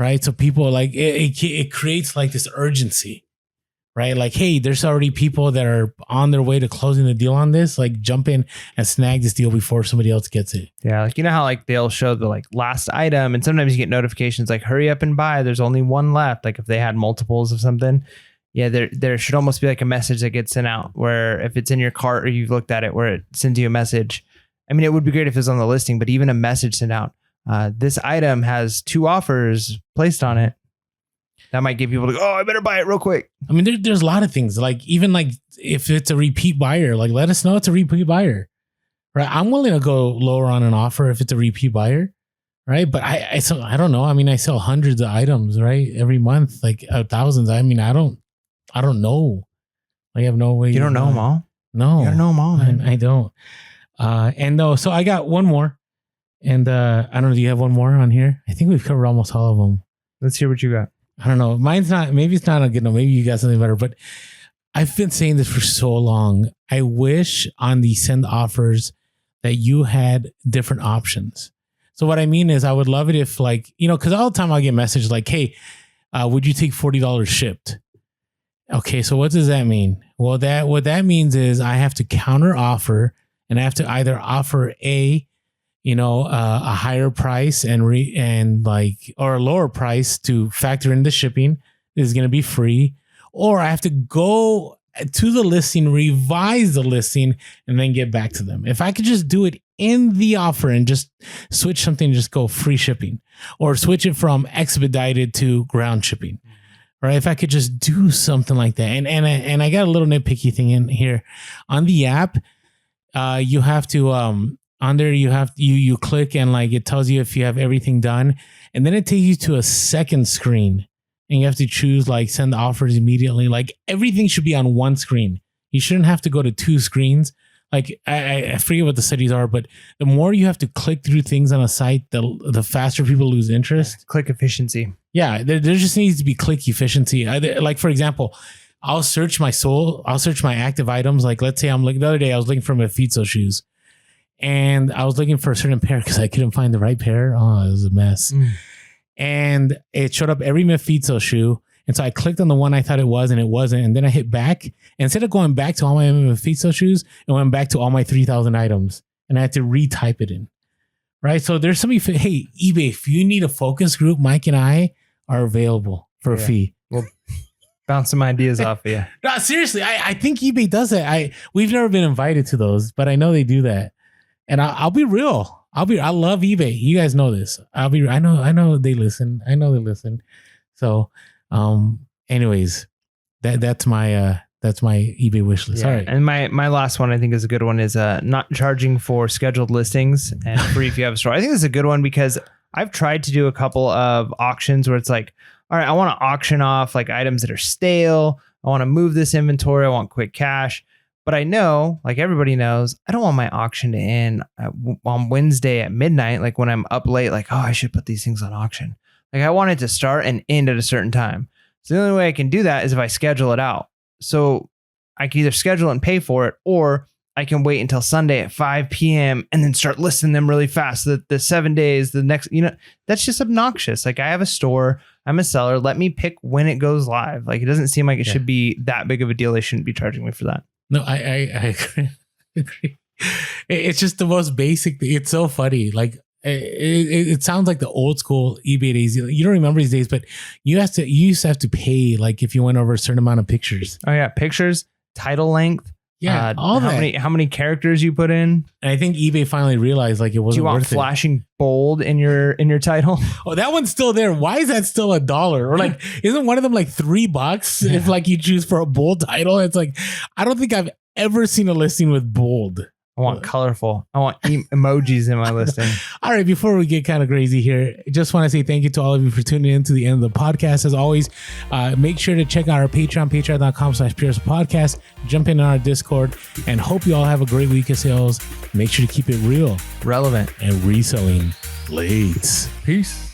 Right? So people like it creates like this urgency, right? Like, hey, there's already people that are on their way to closing the deal on this. Like jump in and snag this deal before somebody else gets it. Yeah. Like, you know how like they'll show the like last item, and sometimes you get notifications like hurry up and buy. There's only one left. Like if they had multiples of something. Yeah. There should almost be like a message that gets sent out where if it's in your cart or you've looked at it, where it sends you a message. I mean, it would be great if it's on the listing, but even a message sent out. This item has 2 offers placed on it. That might get people to go, oh, I better buy it real quick. I mean, there's a lot of things. Like even like if it's a repeat buyer, like let us know it's a repeat buyer, right? I'm willing to go lower on an offer if it's a repeat buyer, right? But I don't know. I mean, I sell hundreds of items, right? Every month, like thousands. I mean, I don't know. I have no way. You don't know them all? No. You gotta know them all, man. I don't. So I got one more. And I don't know, do you have one more on here? I think we've covered almost all of them. Let's hear what you got. I don't know. Mine's not, maybe it's not a good one. Maybe you got something better, but I've been saying this for so long. I wish on the send offers that you had different options. So what I mean is I would love it if like, because all the time I'll get messages like, hey, would you take $40 shipped? Okay, so what does that mean? Well, what that means is I have to counter offer and I have to either offer a higher price or a lower price to factor in the shipping. This is going to be free. Or I have to go to the listing, revise the listing, and then get back to them. If I could just do it in the offer and just switch something, just go free shipping or switch it from expedited to ground shipping, right? If I could just do something like that. And I got a little nitpicky thing in here on the app. You have to, on there, you click and like, it tells you if you have everything done, and then it takes you to a second screen. And you have to choose like send offers immediately. Like everything should be on one screen. You shouldn't have to go to two screens. Like I forget what the studies are, but the more you have to click through things on a site, the faster people lose interest. Click efficiency. Yeah, there just needs to be click efficiency. Like for example, I'll search my active items. Like let's say the other day I was looking for Mephisto shoes, and I was looking for a certain pair because I couldn't find the right pair. Oh, it was a mess. And it showed up every Mephisto shoe. And so I clicked on the one I thought it was, and it wasn't. And then I hit back. And instead of going back to all my Mephisto shoes, it went back to all my 3,000 items. And I had to retype it in. Right? So there's somebody, hey, eBay, if you need a focus group, Mike and I are available for a fee. We'll bounce some ideas off of you. No, seriously, I think eBay does that. We've never been invited to those, but I know they do that. And I'll be real. I love eBay. You guys know this. I know they listen. So, anyways, that's my eBay wish list. Yeah. All right. And my last one I think is a good one is not charging for scheduled listings and free if you have a store. I think this is a good one because I've tried to do a couple of auctions where it's like, all right, I want to auction off like items that are stale. I want to move this inventory. I want quick cash. But I know, like everybody knows, I don't want my auction to end on Wednesday at midnight, like when I'm up late, like, oh, I should put these things on auction. Like I want it to start and end at a certain time. So the only way I can do that is if I schedule it out. So I can either schedule it and pay for it, or I can wait until Sunday at 5 p.m. and then start listing them really fast. So that the 7 days, the next, that's just obnoxious. Like I have a store, I'm a seller. Let me pick when it goes live. Like it doesn't seem like it should be that big of a deal. They shouldn't be charging me for that. No, I agree. It's just the most basic thing. It's so funny. Like it sounds like the old school eBay days. You don't remember these days, but you used to have to pay like if you went over a certain amount of pictures. Oh yeah, pictures, title length. Yeah, all that. How many characters you put in? And I think eBay finally realized like it wasn't worth it. Do you want flashing bold in your title? Oh, that one's still there. Why is that still $1? Or like, isn't one of them like $3 if like you choose for a bold title? It's like, I don't think I've ever seen a listing with bold. I want colorful. I want emojis in my listing. All right. Before we get kind of crazy here, I just want to say thank you to all of you for tuning in to the end of the podcast. As always, make sure to check out our Patreon, patreon.com/PRSPodcast. Jump in our Discord and hope you all have a great week of sales. Make sure to keep it real, relevant, and reselling late. Peace.